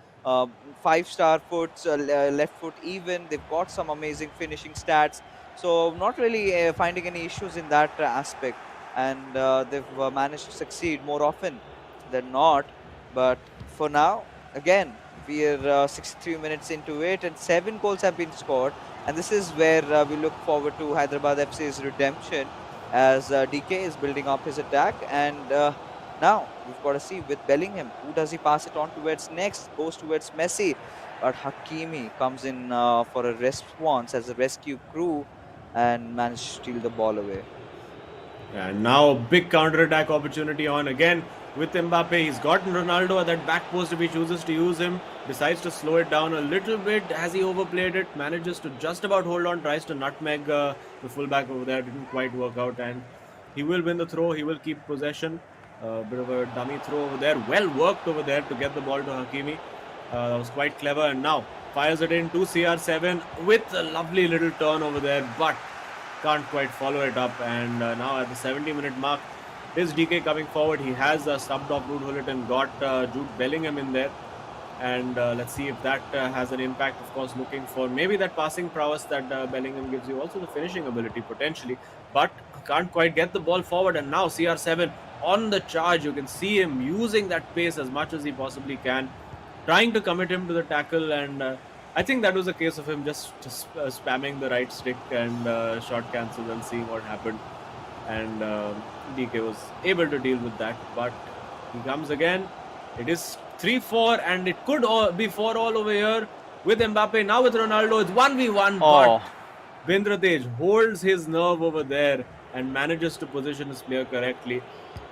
5-star foot, left foot even. They've got some amazing finishing stats. So not really finding any issues in that aspect. And they've managed to succeed more often than not. But for now, again, we're 63 minutes into it and 7 goals have been scored. And this is where we look forward to Hyderabad FC's redemption as DK is building up his attack. And now we've got to see with Bellingham, who does he pass it on towards next? Goes towards Messi, but Hakimi comes in for a response as a rescue crew and manages to steal the ball away. And now big counter-attack opportunity on again with Mbappe. He's gotten Ronaldo at that back post if he chooses to use him. Decides to slow it down a little bit. Has he overplayed it? Manages to just about hold on. Tries to nutmeg the fullback over there. Didn't quite work out. And he will win the throw. He will keep possession. A bit of a dummy throw over there. Well worked over there to get the ball to Hakimi. That was quite clever. And now fires it in to CR7 with a lovely little turn over there. But can't quite follow it up. And now at the 70-minute mark, is DK coming forward. He has subbed off Ruud Gullit and got Jude Bellingham in there. And let's see if that has an impact. Of course, looking for maybe that passing prowess that Bellingham gives you. Also the finishing ability potentially. But can't quite get the ball forward. And now CR7 on the charge. You can see him using that pace as much as he possibly can. Trying to commit him to the tackle, and I think that was a case of him just spamming the right stick and shot cancel and seeing what happened. And DK was able to deal with that, but he comes again. It is 3-4, and it could be 4 all over here with Mbappe. Now with Ronaldo, it's 1v1, Oh, but Bindratej holds his nerve over there and manages to position his player correctly.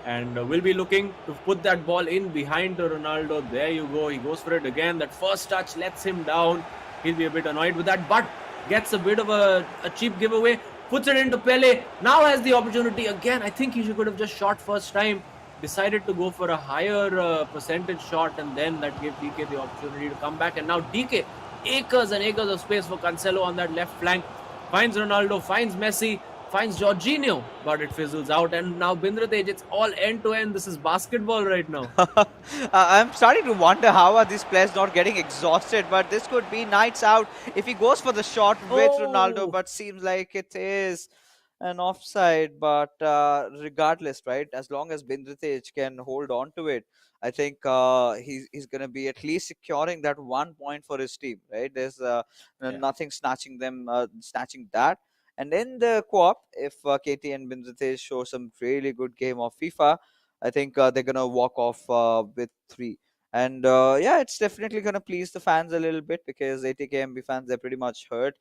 And will be looking to put that ball in behind to Ronaldo. There you go. He goes for it again. That first touch lets him down. He'll be a bit annoyed with that, but gets a bit of a cheap giveaway. Puts it into Pele. Now has the opportunity again. I think he could have just shot first time. Decided to go for a higher percentage shot, and then that gave DK the opportunity to come back. And now DK, acres and acres of space for Cancelo on that left flank. Finds Ronaldo, finds Messi, finds Jorginho, but it fizzles out. And now Bindratej, it's all end-to-end. This is basketball right now. I'm starting to wonder how are these players not getting exhausted, but this could be nights out if he goes for the shot with Ronaldo, Oh, but seems like it is an offside. But regardless, right, as long as Bindratej can hold on to it, I think he's going to be at least securing that 1 point for his team, right? There's yeah. nothing snatching that. And in the co-op, if KT and Bindratej show some really good game of FIFA, I think they're gonna walk off with 3. And yeah, it's definitely gonna please the fans a little bit because ATKMB fans, they're pretty much hurt.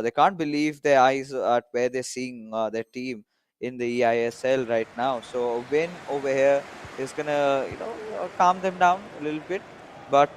They can't believe their eyes at where they're seeing their team in the eISL right now. So a win over here is gonna calm them down a little bit. But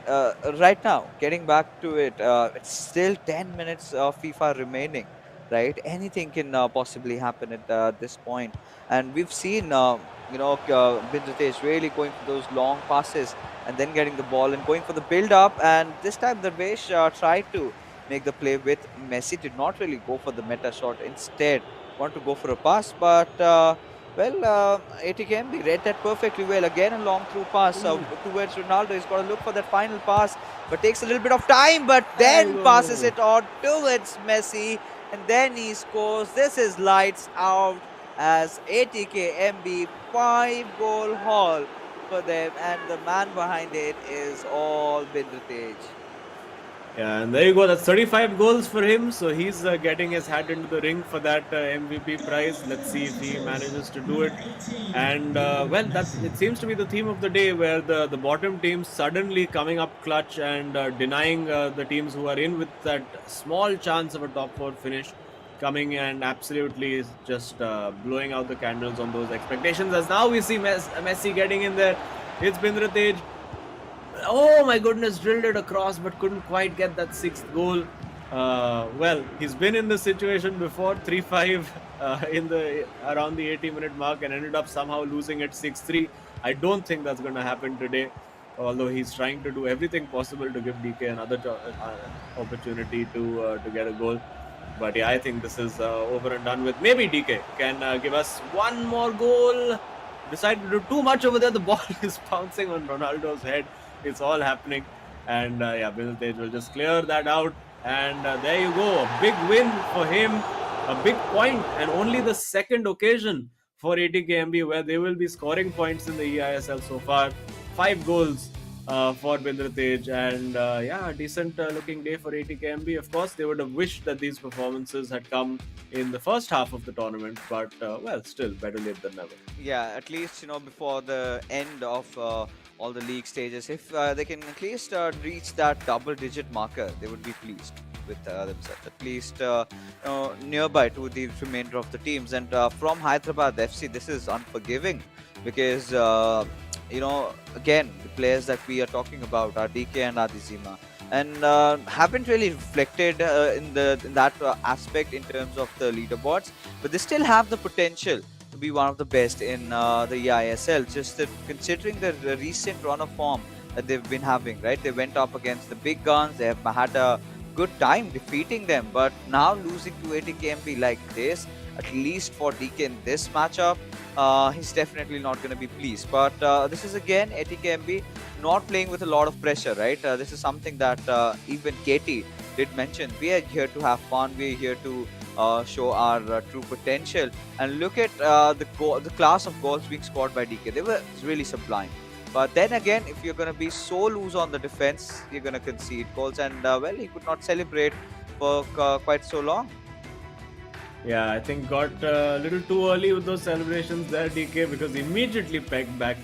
right now, getting back to it, it's still 10 minutes of FIFA remaining. right? Anything can possibly happen at this point. And we've seen, Bindratej really going for those long passes and then getting the ball and going for the build up. And this time, Darvesh tried to make the play with Messi, did not really go for the meta shot. Instead, want to go for a pass, but ATKMB read that perfectly well. Again, a long through pass towards Ronaldo. He's got to look for that final pass, but takes a little bit of time, but then passes it on towards Messi, and then he scores. This is lights out as ATKMB 5-goal haul for them, and the man behind it is all Bindratej. Yeah, and there you go. That's 35 goals for him. So he's getting his hat into the ring for that MVP prize. Let's see if he manages to do it. And well, it seems to be the theme of the day, where the bottom teams suddenly coming up clutch and denying the teams who are in with that small chance of a top four finish, coming and absolutely just blowing out the candles on those expectations. As now we see Messi getting in there. It's Bindratej. Oh my goodness, drilled it across but couldn't quite get that sixth goal. Well, he's been in this situation before, 3-5 in the around the 80-minute mark, and ended up somehow losing it 6-3. I don't think that's going to happen today, although he's trying to do everything possible to give DK another opportunity to get a goal. But yeah, I think this is over and done with. Maybe DK can give us one more goal. Decided to do too much over there. The ball is bouncing on Ronaldo's head. It's all happening, and yeah, Bindratej will just clear that out, and there you go, a big win for him, a big point, and only the second occasion for ATKMB where they will be scoring points in the eISL so far. 5 goals for Bindratej, and yeah, a decent looking day for ATKMB. Of course, they would have wished that these performances had come in the first half of the tournament, but well, still better late than never. Yeah, at least before the end of all the league stages, if they can at least reach that double-digit marker, they would be pleased with themselves. At least nearby to the remainder of the teams. And from Hyderabad FC, this is unforgiving because again, the players that we are talking about are DK and Adizima, and haven't really reflected in that aspect in terms of the leaderboards, but they still have the potential to be one of the best in the eISL. Just that considering the recent run of form that they've been having, right? They went up against the big guns. They have had a good time defeating them, but now losing to ATKMB like this, at least for DK in this matchup, he's definitely not going to be pleased. But this is again ATKMB not playing with a lot of pressure, right? This is something that even Katie did mention. We are here to have fun. We are here to show our true potential. And look at the class of goals being scored by DK. They were really sublime. But then again, if you're going to be so loose on the defense, you're going to concede goals. And well, he could not celebrate for quite so long. Yeah, I think got a little too early with those celebrations there, DK, because immediately pegged back.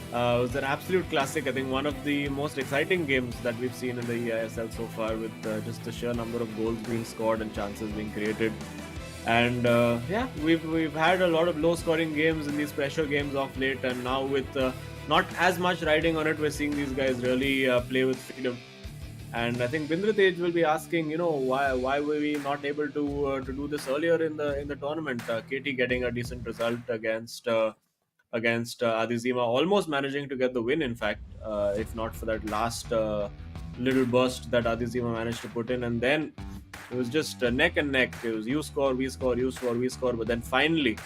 It was an absolute classic. I think one of the most exciting games that we've seen in the eISL so far, with just the sheer number of goals being scored and chances being created. And yeah, we've had a lot of low-scoring games in these pressure games of late, and now with not as much riding on it, we're seeing these guys really play with freedom. And I think Bindratej will be asking, why were we not able to do this earlier in the tournament? Katie getting a decent result against Adizima, almost managing to get the win. In fact, if not for that last little burst that Adizima managed to put in, and then it was just neck and neck. It was you score, we score, you score, we score. But then finally,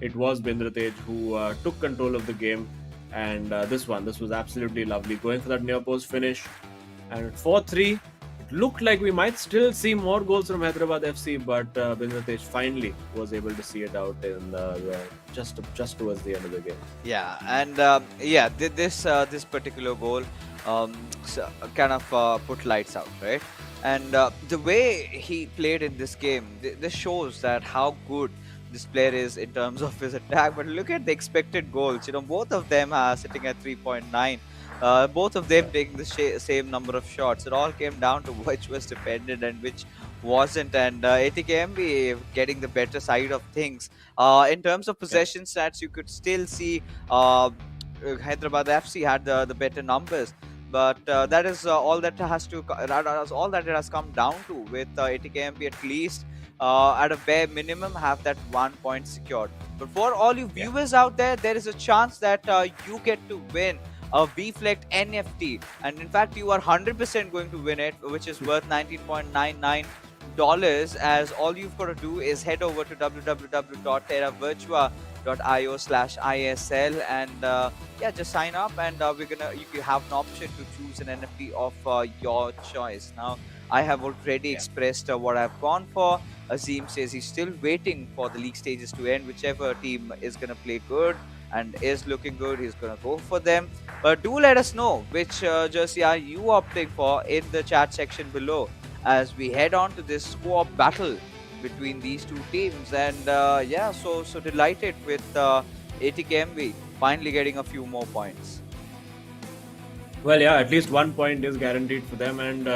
it was Bindratej who took control of the game. And this was absolutely lovely. Going for that near post finish. And at 4-3, it looked like we might still see more goals from Hyderabad FC, but Bindratej finally was able to see it out in just towards the end of the game. Yeah, and this particular goal kind of put lights out, right? And the way he played in this game, this shows that how good this player is in terms of his attack. But look at the expected goals. Both of them are sitting at 3.9. Both of them taking the same number of shots. It all came down to which was defended and which wasn't. And ATKMB getting the better side of things. In terms of possession stats, you could still see Hyderabad FC had the better numbers. But that is all that has to. That is all that it has come down to with ATKMB at least at a bare minimum have that 1 point secured. But for all you Yeah. viewers out there is a chance that you get to win a VFlect NFT, and in fact, you are 100% going to win it, which is worth $19.99. As all you've got to do is head over to www.terravirtua.io/ISL and yeah, just sign up, and you have an option to choose an NFT of your choice. Now, I have already Yeah. expressed what I've gone for. Azim says he's still waiting for the league stages to end. Whichever team is going to play good and is looking good, he's going to go for them. But do let us know which jersey are you opting for in the chat section below as we head on to this squad battle between these two teams. And yeah, so delighted with ATKMB finally getting a few more points. Well, yeah, at least 1 point is guaranteed for them, and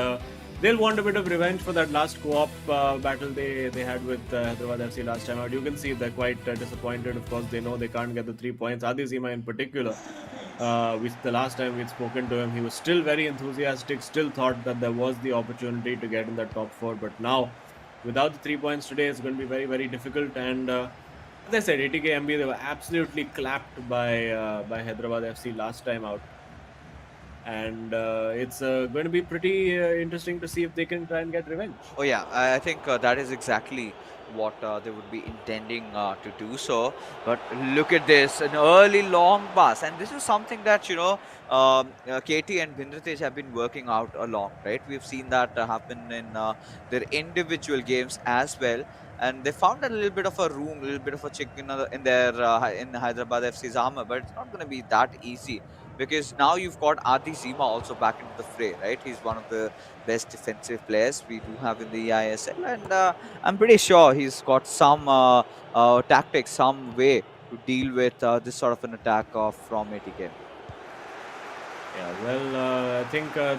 they'll want a bit of revenge for that last co-op battle they had with Hyderabad FC last time out. You can see they're quite disappointed. Of course, they know they can't get the 3 points. Adi Zima in particular, which the last time we'd spoken to him, he was still very enthusiastic, still thought that there was the opportunity to get in the top four. But now, without the 3 points today, it's going to be very, very difficult. And as I said, ATK MB, they were absolutely clapped by Hyderabad FC last time out, and it's going to be pretty interesting to see if they can try and get revenge. Oh yeah, I think that is exactly what they would be intending to do so. But look at this, an early long pass, and this is something that Katie and Bindratej have been working out along, right? We've seen that happen in their individual games as well, and they found a little bit of a room, a little bit of a chicken in their in Hyderabad FC's armor, but it's not going to be that easy because now you've got Adi Zima also back into the fray, right? He's one of the best defensive players we do have in the eISL, and I'm pretty sure he's got some tactics, some way to deal with this sort of an attack from ATK. Yeah, well, I think the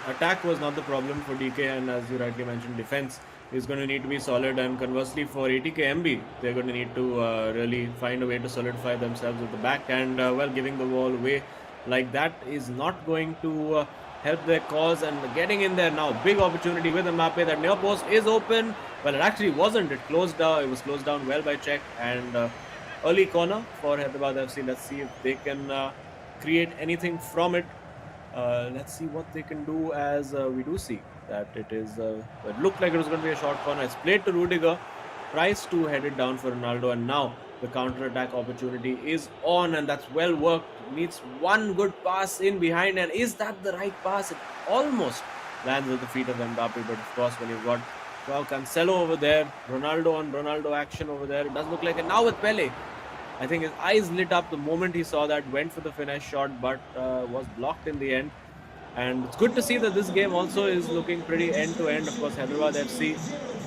attack was not the problem for DK, and as you rightly mentioned, defense is going to need to be solid. And conversely, for ATK MB, they're going to need to really find a way to solidify themselves at the back. And well, giving the ball away like that is not going to help their cause. And getting in there now, big opportunity with Mbappe. That near post is open. Well, it actually wasn't. It closed down. It was closed down well by Czech, and early corner for Hyderabad FC. Let's see if they can create anything from it. Let's see what they can do, as we do see that it looked like it was going to be a short corner. It's played to Rudiger, tries to head it down for Ronaldo, and now the counter-attack opportunity is on, and that's well worked. Needs one good pass in behind, and is that the right pass? It almost lands at the feet of Mbappe, but of course when you've got Cancelo over there, Ronaldo on Ronaldo action over there, it does look like it. Now with Pele, I think his eyes lit up the moment he saw that, went for the finesse shot, but was blocked in the end. And it's good to see that this game also is looking pretty end-to-end. Of course, Hyderabad FC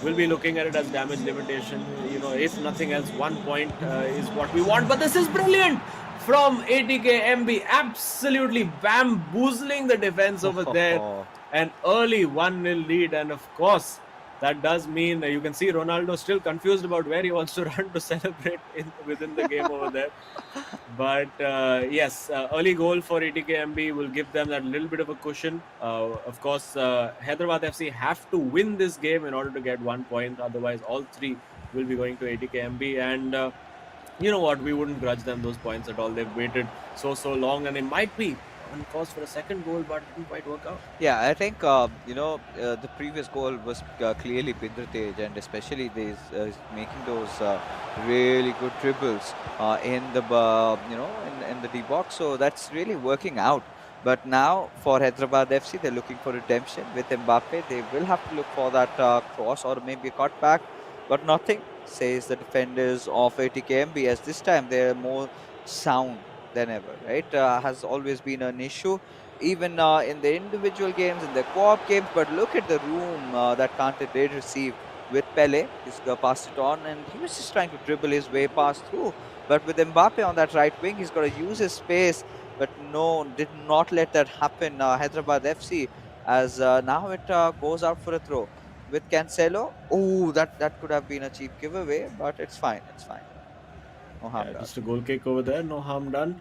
will be looking at it as damage limitation. You know, if nothing else, 1 point is what we want. But this is brilliant from ATK MB, absolutely bamboozling the defense over there. An early 1-0 lead, and of course, that does mean you can see Ronaldo still confused about where he wants to run to celebrate within the game over there. But yes, early goal for ATKMB will give them that little bit of a cushion. Of course, Hyderabad FC have to win this game in order to get 1 point. Otherwise, all three will be going to ATKMB. And you know what? We wouldn't grudge them those points at all. They've waited so long, and it might be on course for a second goal, but it didn't quite work out. Yeah, I think the previous goal was clearly Bindratej, and especially these making those really good dribbles in the in the D box. So that's really working out. But now for Hyderabad FC, they're looking for redemption with Mbappe. They will have to look for that cross or maybe a cutback, but nothing, says the defenders of ATKMB, as this time they're more sound than ever, right? Has always been an issue, even in the individual games, in the co-op games. But look at the room that Kante did receive with Pele. He's passed it on, and he was just trying to dribble his way past through. But with Mbappe on that right wing, he's got to use his space. But no, did not let that happen. Hyderabad FC, as now it goes out for a throw with Cancelo. Oh, that could have been a cheap giveaway, but it's fine. It's fine. No harm done. Just a goal kick over there, no harm done.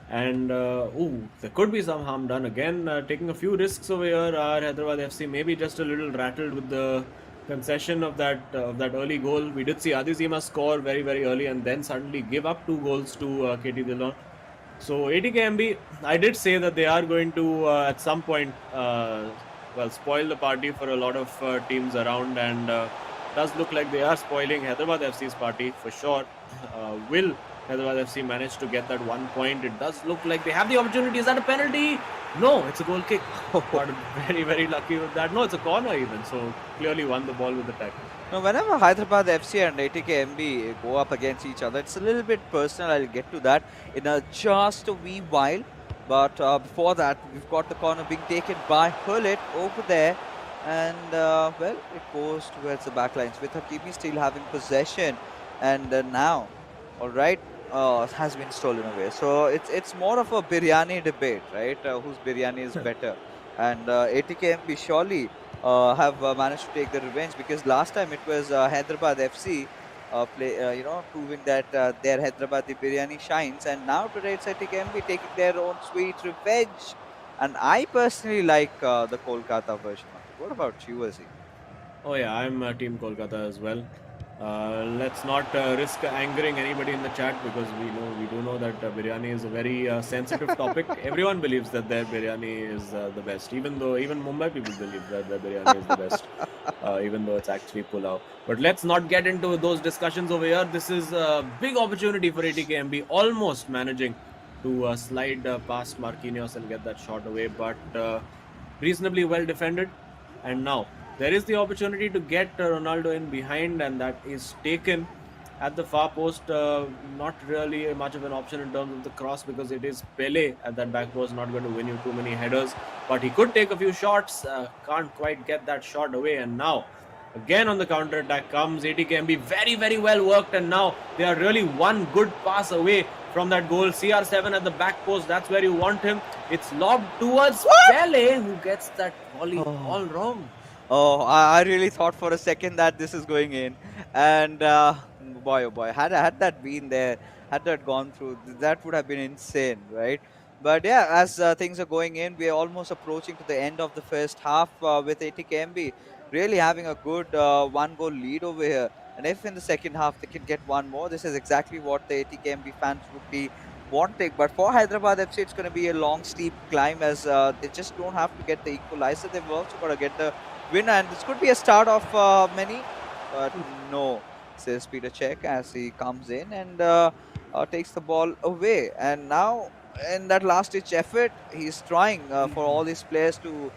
And there could be some harm done again. Taking a few risks over here are Hyderabad FC. Maybe just a little rattled with the concession of that early goal. We did see Adizima score very very early and then suddenly give up 2 goals to KT Dillon. So ATKMB, I did say that they are going to at some point spoil the party for a lot of teams around, and does look like they are spoiling Hyderabad FC's party for sure. Will Hyderabad FC manage to get that 1 point? It does look like they have the opportunity. Is that a penalty? No, it's a goal kick. Got very very lucky with that. No, it's a corner even. So clearly won the ball with the tackle. Now, whenever Hyderabad FC and ATK go up against each other, it's a little bit personal. I'll get to that in just a wee while. But before that, we've got the corner being taken by Hullet over there. And, well, it goes towards the backlines with Hakimi still having possession. And now, all right, has been stolen away. So it's more of a biryani debate, right? Whose biryani is better? And ATK surely have managed to take the revenge, because last time it was Hyderabad FC proving that their Hyderabadi biryani shines, and now today it's ATK taking their own sweet revenge. And I personally like the Kolkata version of it. What about you, Azim? Oh yeah, I'm Team Kolkata as well. Let's not risk angering anybody in the chat, because we do know that biryani is a very sensitive topic. Everyone believes that their biryani is the best, even Mumbai people believe that their biryani is the best, even though it's actually pulao. But let's not get into those discussions over here. This is a big opportunity for ATKMB, almost managing to slide past Marquinhos and get that shot away, but reasonably well defended. And now there is the opportunity to get Ronaldo in behind, and that is taken at the far post. Not really much of an option in terms of the cross, because it is Pele at that back post, not going to win you too many headers. But he could take a few shots, can't quite get that shot away. And now, again on the counter attack comes ATKMB, very, very well worked. And now they are really one good pass away from that goal. CR7 at the back post, that's where you want him. It's lobbed towards Pele, who gets that volley all wrong. Oh, I really thought for a second that this is going in, and boy, oh boy, had that been there, had that gone through, that would have been insane, right? But yeah, as things are going in, we are almost approaching to the end of the first half with ATKMB really having a good one-goal lead over here. And if in the second half they can get one more, this is exactly what the ATKMB fans would be wanting. But for Hyderabad FC, it's going to be a long, steep climb, as they just don't have to get the equalizer. They've also got to get the winner, and this could be a start of many, but no, says Peter Cech as he comes in and takes the ball away. And now in that last ditch effort, he's trying for all his players to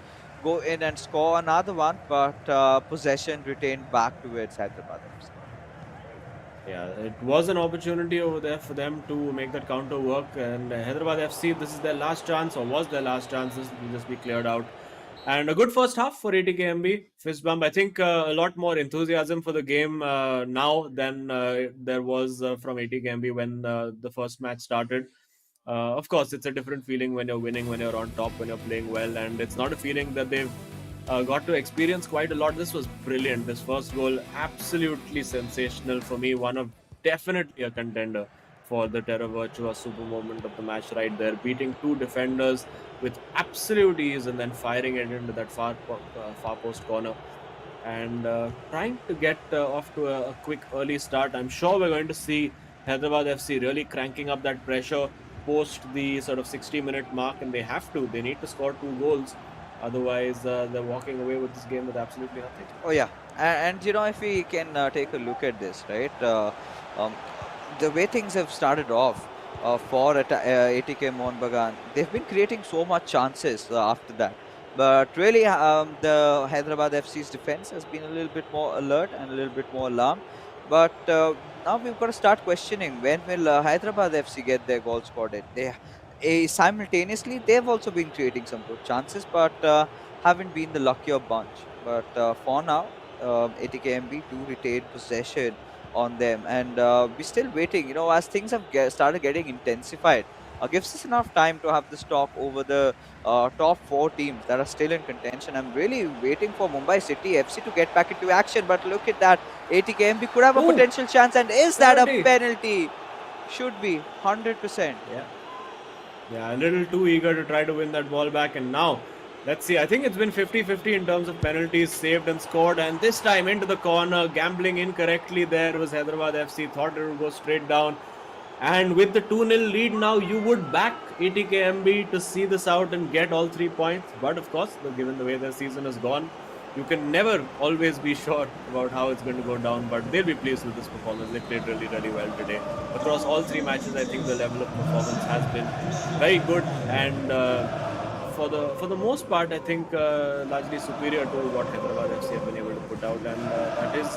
go in and score another one, but possession retained back towards Hyderabad FC. Yeah, it was an opportunity over there for them to make that counter work, and Hyderabad FC, this is their last chance, or was their last chance. This will just be cleared out. And a good first half for ATKMB. Fist bump. I think a lot more enthusiasm for the game now than there was from ATKMB when the first match started. Of course, it's a different feeling when you're winning, when you're on top, when you're playing well, and it's not a feeling that they've got to experience quite a lot. This was brilliant. This first goal, absolutely sensational for me. One of definitely a contender for the Terra Virtua super moment of the match right there, beating two defenders with absolute ease and then firing it into that far post corner, and trying to get off to a quick early start. I'm sure we're going to see Hyderabad FC really cranking up that pressure post the sort of 60-minute mark, and they need to score 2 goals. Otherwise, they're walking away with this game with absolutely nothing. Oh yeah, and if we can take a look at this, right? The way things have started off for ATK Mohun Bagan, they've been creating so much chances after that. But really, the Hyderabad FC's defense has been a little bit more alert and a little bit more alarmed. But now we've got to start questioning, when will Hyderabad FC get their goal scored? Simultaneously, they've also been creating some good chances, but haven't been the luckier bunch. But for now, ATKMB do retain possession on them, and we're still waiting. As things have started getting intensified, gives us enough time to have this talk over the top 4 teams that are still in contention. I'm really waiting for Mumbai City FC to get back into action, but look at that. ATKMB could have a potential chance, and is that a penalty? Should be 100%. Yeah, a little too eager to try to win that ball back, and now Let's see. I think it's been 50-50 in terms of penalties saved and scored. And this time into the corner, gambling incorrectly there was Hyderabad FC. Thought it would go straight down. And with the 2-0 lead now, you would back ATKMB to see this out and get all 3 points. But of course, given the way the season has gone, you can never always be sure about how it's going to go down. But they'll be pleased with this performance. They played really, really well today. Across all three matches, I think the level of performance has been very good. And for the most part, I think largely superior to what Hyderabad FC have been able to put out, and that is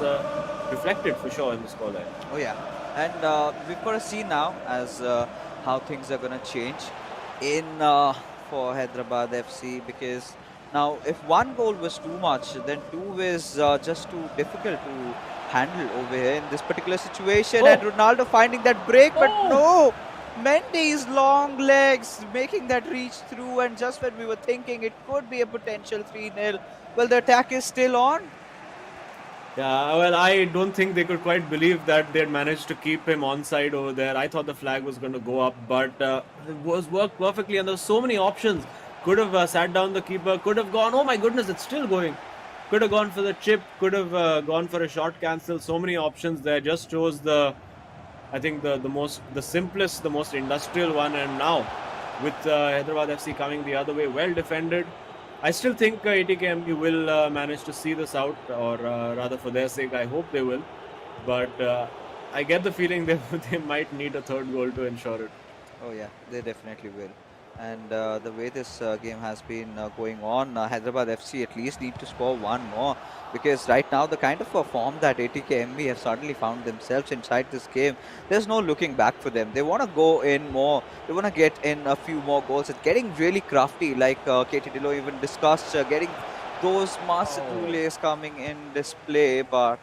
reflected for sure in the scoreline. Oh yeah, and we've got to see now as how things are going to change in for Hyderabad FC, because now if one goal was too much, then two is just too difficult to handle over here in this particular situation. And Oh, Ronaldo finding that break, but oh! no, Mendy's long legs making that reach through, and just when we were thinking it could be a potential 3-0, well, the attack is still on. Yeah, well, I don't think they could quite believe that they'd managed to keep him onside over there. I thought the flag was going to go up, but it was worked perfectly, and there were so many options. Could have sat down the keeper, could have gone, oh my goodness, it's still going. Could have gone for the chip, could have gone for a shot cancel. So many options there. Just shows I think the simplest, the most industrial one. And now with Hyderabad FC coming the other way, well defended. I still think ATKMB will manage to see this out, or rather for their sake, I hope they will. But I get the feeling they might need a third goal to ensure it. Oh yeah, they definitely will. And the way this game has been going on, Hyderabad FC at least need to score one more, because right now the kind of form that ATKMB have suddenly found themselves inside this game, there's no looking back for them. They want to go in more. They want to get in a few more goals. It's getting really crafty, like KT Dillo even discussed, getting those Masadoules coming in display, but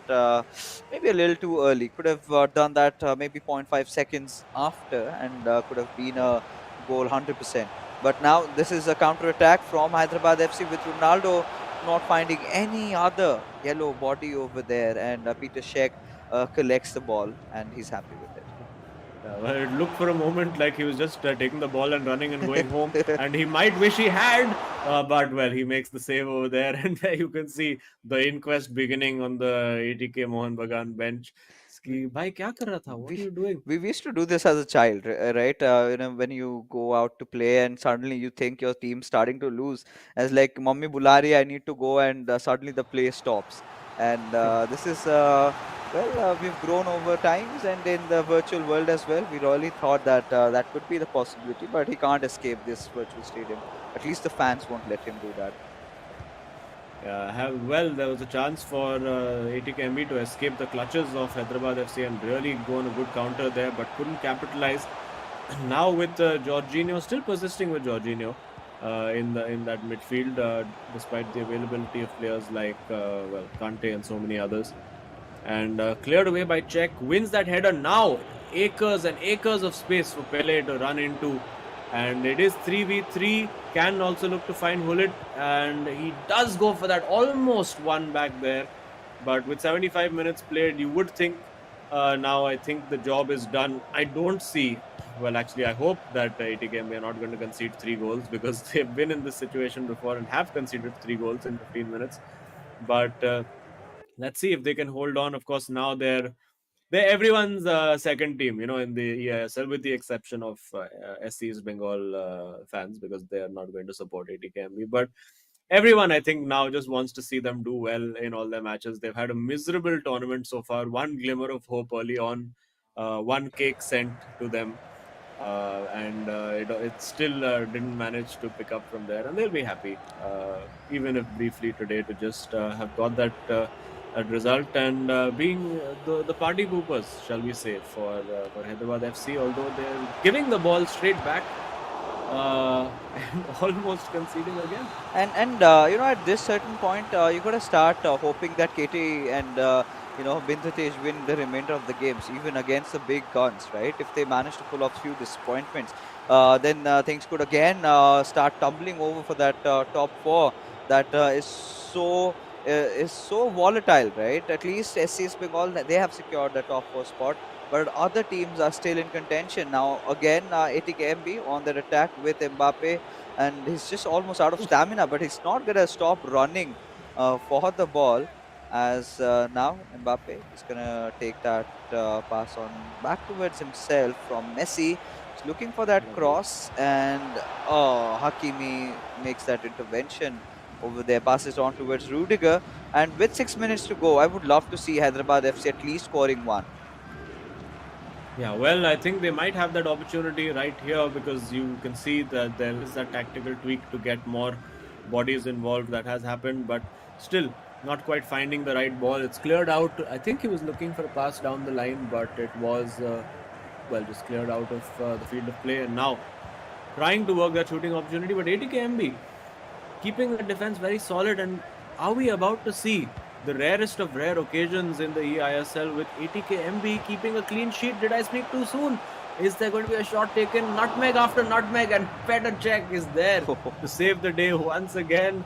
maybe a little too early. Could have done that maybe 0.5 seconds after, and could have been a goal 100%. But now this is a counter attack from Hyderabad FC with Ronaldo not finding any other yellow body over there, and Peter Cech collects the ball and he's happy with Well, it looked for a moment like he was just taking the ball and running and going home, it. and he might wish he had, but well, he makes the save over there, and there you can see the inquest beginning on the ATK Mohun Bagan bench. Ski, bhai, kya kar raha tha? What we are you doing? we used to do this as a child, right? When you go out to play and suddenly you think your team's starting to lose, as like mummy bulari, I need to go, and suddenly the play stops. And this is we've grown over times, and in the virtual world as well. We really thought that that could be the possibility, but he can't escape this virtual stadium. At least the fans won't let him do that. Well, there was a chance for ATKMB to escape the clutches of Hyderabad FC and really go on a good counter there, but couldn't capitalize. Now with Jorginho still persisting with Jorginho in that midfield, despite the availability of players like Kante and so many others, and cleared away by Czech, wins that header. Now acres and acres of space for Pele to run into, and it is 3v3. Can also look to find Hullet, and he does go for that almost one back there, but with 75 minutes played, you would think now I think the job is done. I don't see, well, actually I hope that ATKM are not going to concede 3 goals, because they've been in this situation before and have conceded 3 goals in 15 minutes. But let's see if they can hold on. Of course, now they're everyone's second team, in the eISL, with the exception of SC East Bengal fans, because they are not going to support ATKMB. But everyone, I think, now just wants to see them do well in all their matches. They've had a miserable tournament so far. One glimmer of hope early on, one cake sent to them, and it still didn't manage to pick up from there. And they'll be happy, even if briefly today, to just have got that result and being the party poopers, shall we say, for Hyderabad FC. Although they're giving the ball straight back, and almost conceding again. And at this certain point, you got to start hoping that KT and Bindratej win the remainder of the games, even against the big guns, right? If they manage to pull off few disappointments, then things could again start tumbling over for that top four that is so volatile, right? At least SCS Bengal, they have secured the top four spot, but other teams are still in contention. Now again, ATKMB on their attack with Mbappe and he's just almost out of stamina, but he's not gonna stop running for the ball. As now Mbappe is gonna take that pass on back towards himself from Messi. He's looking for that Lovely. cross, and oh, Hakimi makes that intervention over there, passes on towards Rudiger. And with 6 minutes to go, I would love to see Hyderabad FC at least scoring one. Yeah, well, I think they might have that opportunity right here because you can see that there is a tactical tweak to get more bodies involved that has happened, but still not quite finding the right ball. It's cleared out. I think he was looking for a pass down the line, but it was, well, just cleared out of the field of play. And now trying to work that shooting opportunity, but ATKMB keeping the defense very solid. And are we about to see the rarest of rare occasions in the eISL with ATKMB keeping a clean sheet? Did I speak too soon? Is there going to be a shot taken? Nutmeg after nutmeg, and Petr Cech is there to save the day once again.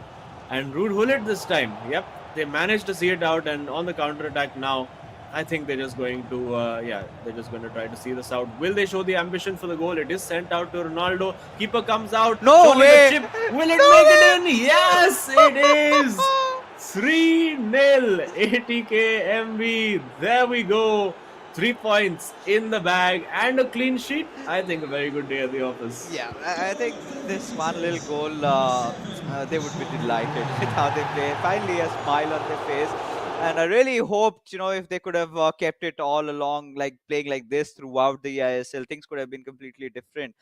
And Rude Hullet this time. Yep, they managed to see it out, and on the counter attack now, I think they're just going to, they're just going to try to see this out. Will they show the ambition for the goal? It is sent out to Ronaldo. Keeper comes out. No Surely way! the chip. Will it make it in? Yes, it is. 3-0 ATKMB. There we go. 3 points in the bag and a clean sheet. I think a very good day at the office. Yeah, I think this one little goal, they would be delighted with how they play. Finally, a smile on their face. And I really hoped, if they could have kept it all along, like playing like this throughout the ISL, things could have been completely different.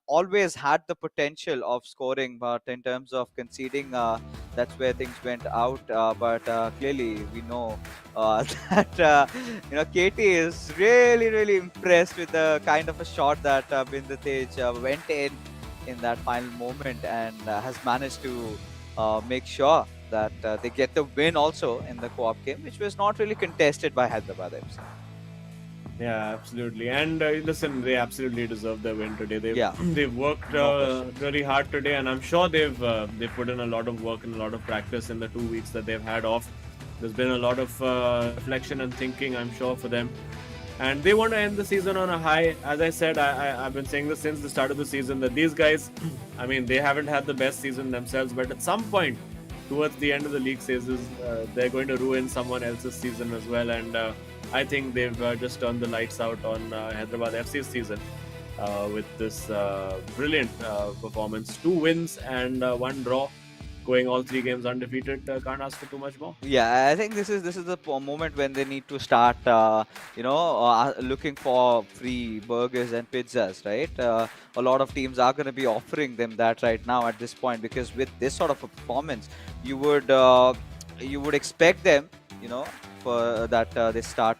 Always had the potential of scoring, but in terms of conceding, that's where things went out. But clearly, we know that Katie is really, really impressed with the kind of a shot that Bindratej went in that final moment, and has managed to make sure that they get the win also in the co-op game, which was not really contested by Hyderabad FC. Yeah, absolutely. And listen, they absolutely deserve the win today. Yeah. They've worked No question. really hard today, and I'm sure they've put in a lot of work and a lot of practice in the 2 weeks that they've had off. There's been a lot of reflection and thinking, I'm sure, for them. And they want to end the season on a high. As I said, I've been saying this since the start of the season that these guys, I mean, they haven't had the best season themselves, but at some point towards the end of the league phases, they're going to ruin someone else's season as well. And I think they've just turned the lights out on Hyderabad FC's season with this brilliant performance. 2 wins and 1 draw, going all 3 games undefeated. Can't ask for too much more. Yeah, I think this is the moment when they need to start, looking for free burgers and pizzas, right? A lot of teams are going to be offering them that right now at this point, because with this sort of a performance, you would expect them, for that they start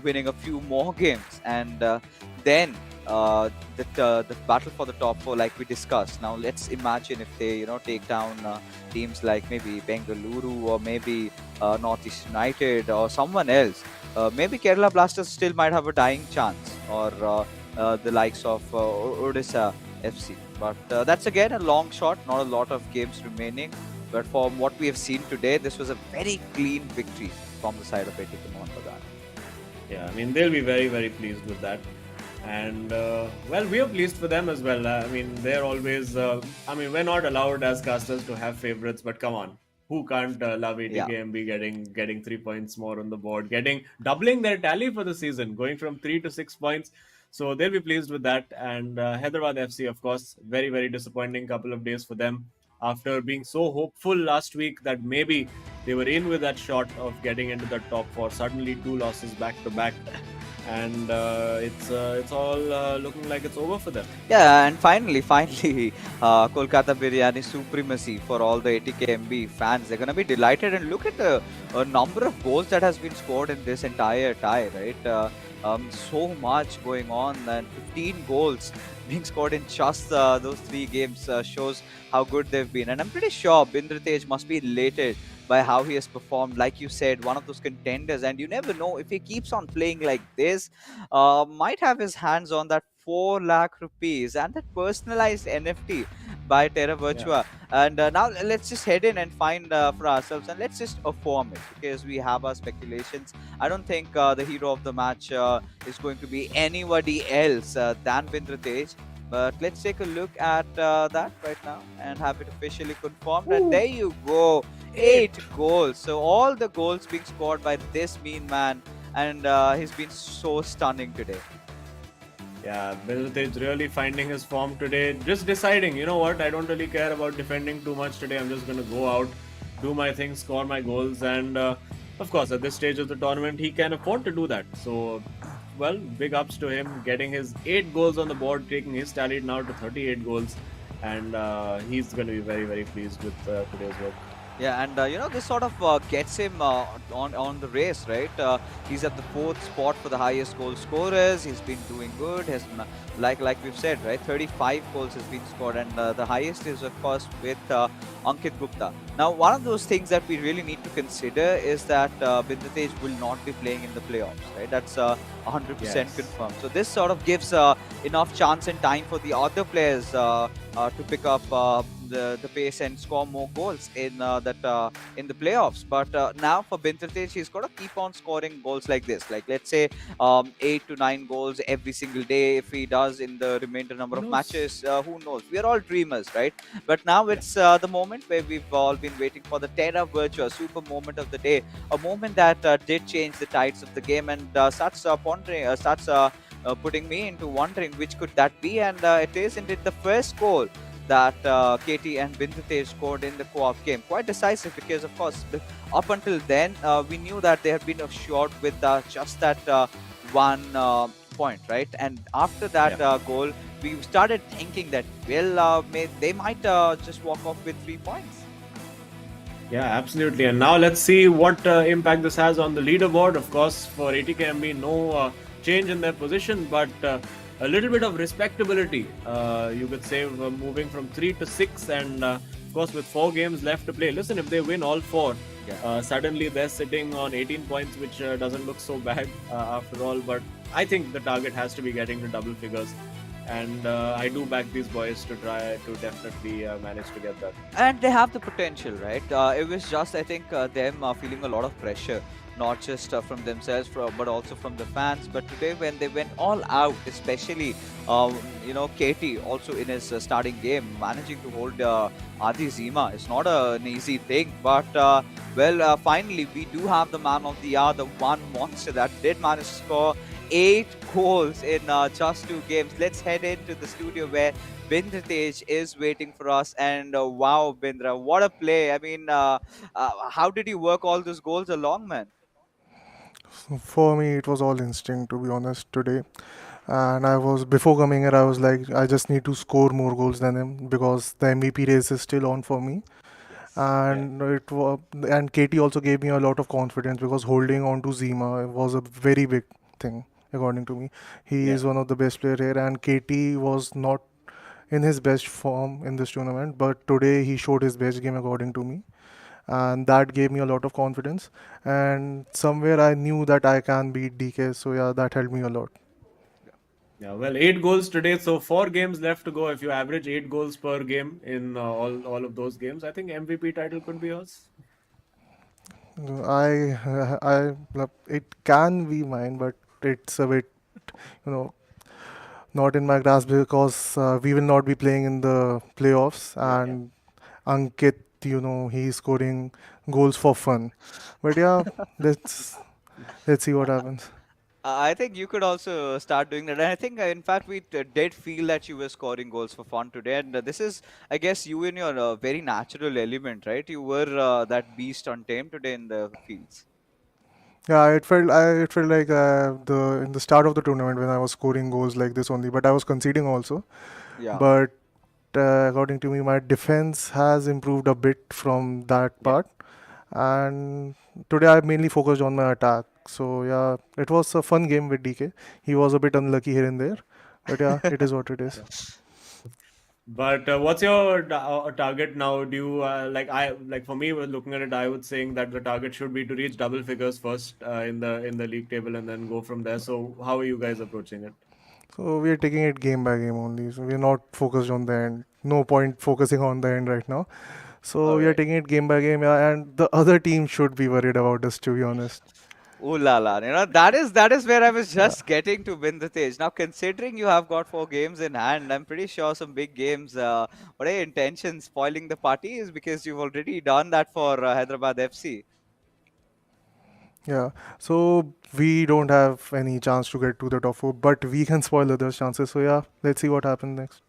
winning a few more games, and then the battle for the top 4, like we discussed. Now let's imagine if they take down teams like maybe Bengaluru, or maybe Northeast United, or someone else. Maybe Kerala Blasters still might have a dying chance, or the likes of Odisha FC. But that's again a long shot. Not a lot of games remaining. But from what we have seen today, this was a very clean victory from the side of ATK Mohun Bagan. Yeah, I mean, they'll be very, very pleased with that. And, well, we are pleased for them as well. I mean, they're always, we're not allowed as casters to have favorites, but come on. Who can't love ATKMB getting 3 points more on the board, doubling their tally for the season, going from 3 to 6 points. So they'll be pleased with that. And Hyderabad FC, of course, very, very disappointing couple of days for them after being so hopeful last week that maybe they were in with that shot of getting into the top 4. Suddenly 2 losses back to back. And it's all looking like it's over for them. Yeah, and finally, Kolkata Biryani supremacy for all the ATKMB fans. They're going to be delighted. And look at the number of goals that has been scored in this entire tie, right? So much going on, and 15 goals being scored in just those 3 games shows how good they've been. And I'm pretty sure Bindratej must be elated by how he has performed. Like you said, one of those contenders, and you never know, if he keeps on playing like this, might have his hands on that 4 lakh rupees and that personalized NFT by Terra Virtua. And now let's just head in and find for ourselves, and let's just affirm it, because we have our speculations. I don't think the hero of the match is going to be anybody else than Bindratej. But let's take a look at that right now and have it officially confirmed. And there you go, 8 goals. So all the goals being scored by this mean man, and he's been so stunning today. Yeah, Miltej really finding his form today. Just deciding, you know what, I don't really care about defending too much today. I'm just going to go out, do my thing, score my goals. And of course, at this stage of the tournament, he can afford to do that. So, well, big ups to him getting his 8 goals on the board, taking his tally now to 38 goals. And he's going to be very, very pleased with today's work. Yeah, and this sort of gets him on the race, right? He's at the fourth spot for the highest goal scorers. He's been doing good. Like we've said, right? 35 goals has been scored, and the highest is of course with Ankit Gupta. Now, one of those things that we really need to consider is that Bindatej will not be playing in the playoffs, right? That's 100% Yes. confirmed. So this sort of gives enough chance and time for the other players to pick up the pace and score more goals in the playoffs. But now for Bintatej, he's got to keep on scoring goals like this. Like let's say 8 to 9 goals every single day. If he does in the remainder number Who of knows? matches, who knows? We are all dreamers, right? But now Yeah. it's the moment where we've all been waiting for the Terra Virtua super moment of the day, a moment that did change the tides of the game and starts putting me into wondering which could that be, and it is indeed the first goal that KT and Bindute scored in the co-op game. Quite decisive because, of course, up until then, we knew that they had been assured with just that one point, right? And after that Yeah. goal, we started thinking that, well, they might just walk off with 3 points. Yeah, absolutely. And now let's see what impact this has on the leaderboard. Of course, for ATKMB, no change in their position, but a little bit of respectability. You could say moving from 3 to 6, and of course, with 4 games left to play. Listen, if they win all four, Yeah. suddenly they're sitting on 18 points, which doesn't look so bad after all. But I think the target has to be getting to double figures. And I do back these boys to try to definitely manage to get that. And they have the potential, right? It was just, I think, them feeling a lot of pressure, not just from themselves, but also from the fans. But today, when they went all out, especially, KT also in his starting game, managing to hold Adi Zima is not an easy thing. But, finally, we do have the man of the hour, the one monster that did manage to score 8 goals in just 2 games. Let's head into the studio where Bindratej is waiting for us. And wow, Bindra, what a play! I mean, how did you work all those goals along, man? For me, it was all instinct, to be honest, today. And I was, before coming here, I was like, I just need to score more goals than him because the MVP race is still on for me. Yes. Yeah. And it was, and Katie also gave me a lot of confidence because holding on to Zima was a very big thing, according to me. He Yeah. is one of the best player here, and Katie was not in his best form in this tournament, but today he showed his best game, according to me, and that gave me a lot of confidence. And somewhere I knew that I can beat DK, so yeah, that helped me a lot. Yeah, well, 8 goals today, so 4 games left to go. If you average 8 goals per game in all of those games, I think MVP title could be yours. It can be mine, but it's a bit, you know, not in my grasp because we will not be playing in the playoffs, Yeah. Yeah. and Ankit, he's scoring goals for fun. But yeah, let's let's see what happens. I think you could also start doing that. And I think, in fact, we did feel that you were scoring goals for fun today. And this is, I guess, you in your very natural element, right? You were that beast untamed today in the fields. Yeah, it felt like the in the start of the tournament when I was scoring goals like this only, but I was conceding also. Yeah. But according to me, my defense has improved a bit from that Yeah. part, and today I mainly focused on my attack. So yeah, it was a fun game with DK. He was a bit unlucky here and there, but yeah, it is what it is. Yeah. But what's your target now? Do you like for me, when looking at it, I would saying that the target should be to reach double figures first in the league table and then go from there. So how are you guys approaching it? So we are taking it game by game only. So we are not focused on the end. No point focusing on the end right now. So All we are right. taking it game by game, yeah, and the other team should be worried about us, to be honest. Ooh la la. That is where I was just getting to, Bindatesh. Now, considering you have got 4 games in hand, I'm pretty sure some big games. What are your intentions? Spoiling the party is because you've already done that for Hyderabad FC. Yeah. So we don't have any chance to get to the top four, but we can spoil others' chances. So yeah, let's see what happens next.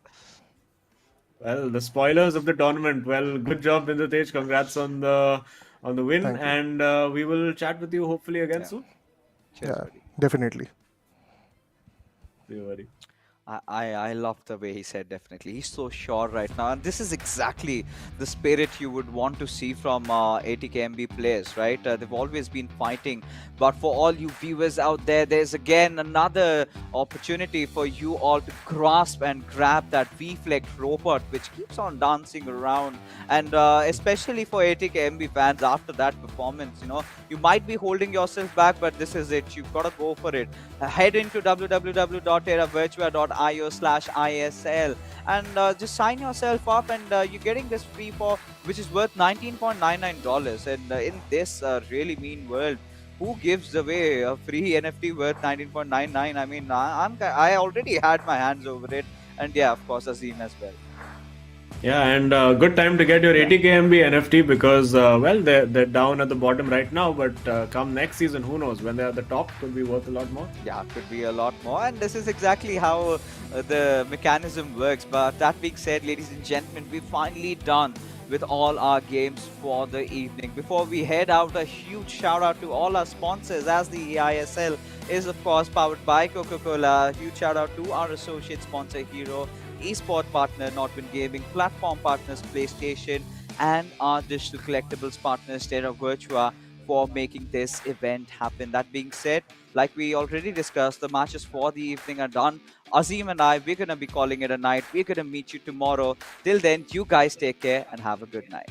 Well, the spoilers of the tournament. Well, good job, Vindutej. Congrats on the win, Thank you. and we will chat with you hopefully again Yeah. soon. Cheers, Yeah, buddy. definitely. See you, buddy. I love the way he said definitely. He's so sure right now. And this is exactly the spirit you would want to see from ATKMB players, right? They've always been fighting. But for all you viewers out there, there's again another opportunity for you all to grasp and grab that V-Flex robot, which keeps on dancing around. And especially for ATKMB fans, after that performance, you might be holding yourself back, but this is it. You've got to go for it. Head into www.teravirtua.io/ISL and just sign yourself up, and you're getting this free for which is worth $19.99. And in this really mean world, who gives away a free NFT worth 19.99? I mean, I already had my hands over it, and yeah, of course, Azim as well. Yeah, and good time to get your 80kmb NFT because well, they're down at the bottom right now, but come next season, who knows? When they're at the top, could be worth a lot more. Yeah, could be a lot more, and this is exactly how the mechanism works. But that being said, ladies and gentlemen, we're finally done with all our games for the evening. Before we head out, a huge shout out to all our sponsors, as the eISL is of course powered by Coca-Cola. Huge shout out to our associate sponsor Hero, esport partner Notwin Gaming, platform partners PlayStation, and our digital collectibles partners Terra Virtua for making this event happen. That being said, like we already discussed, the matches for the evening are done. Azim and I, we're going to be calling it a night. We're going to meet you tomorrow. Till then, you guys take care and have a good night.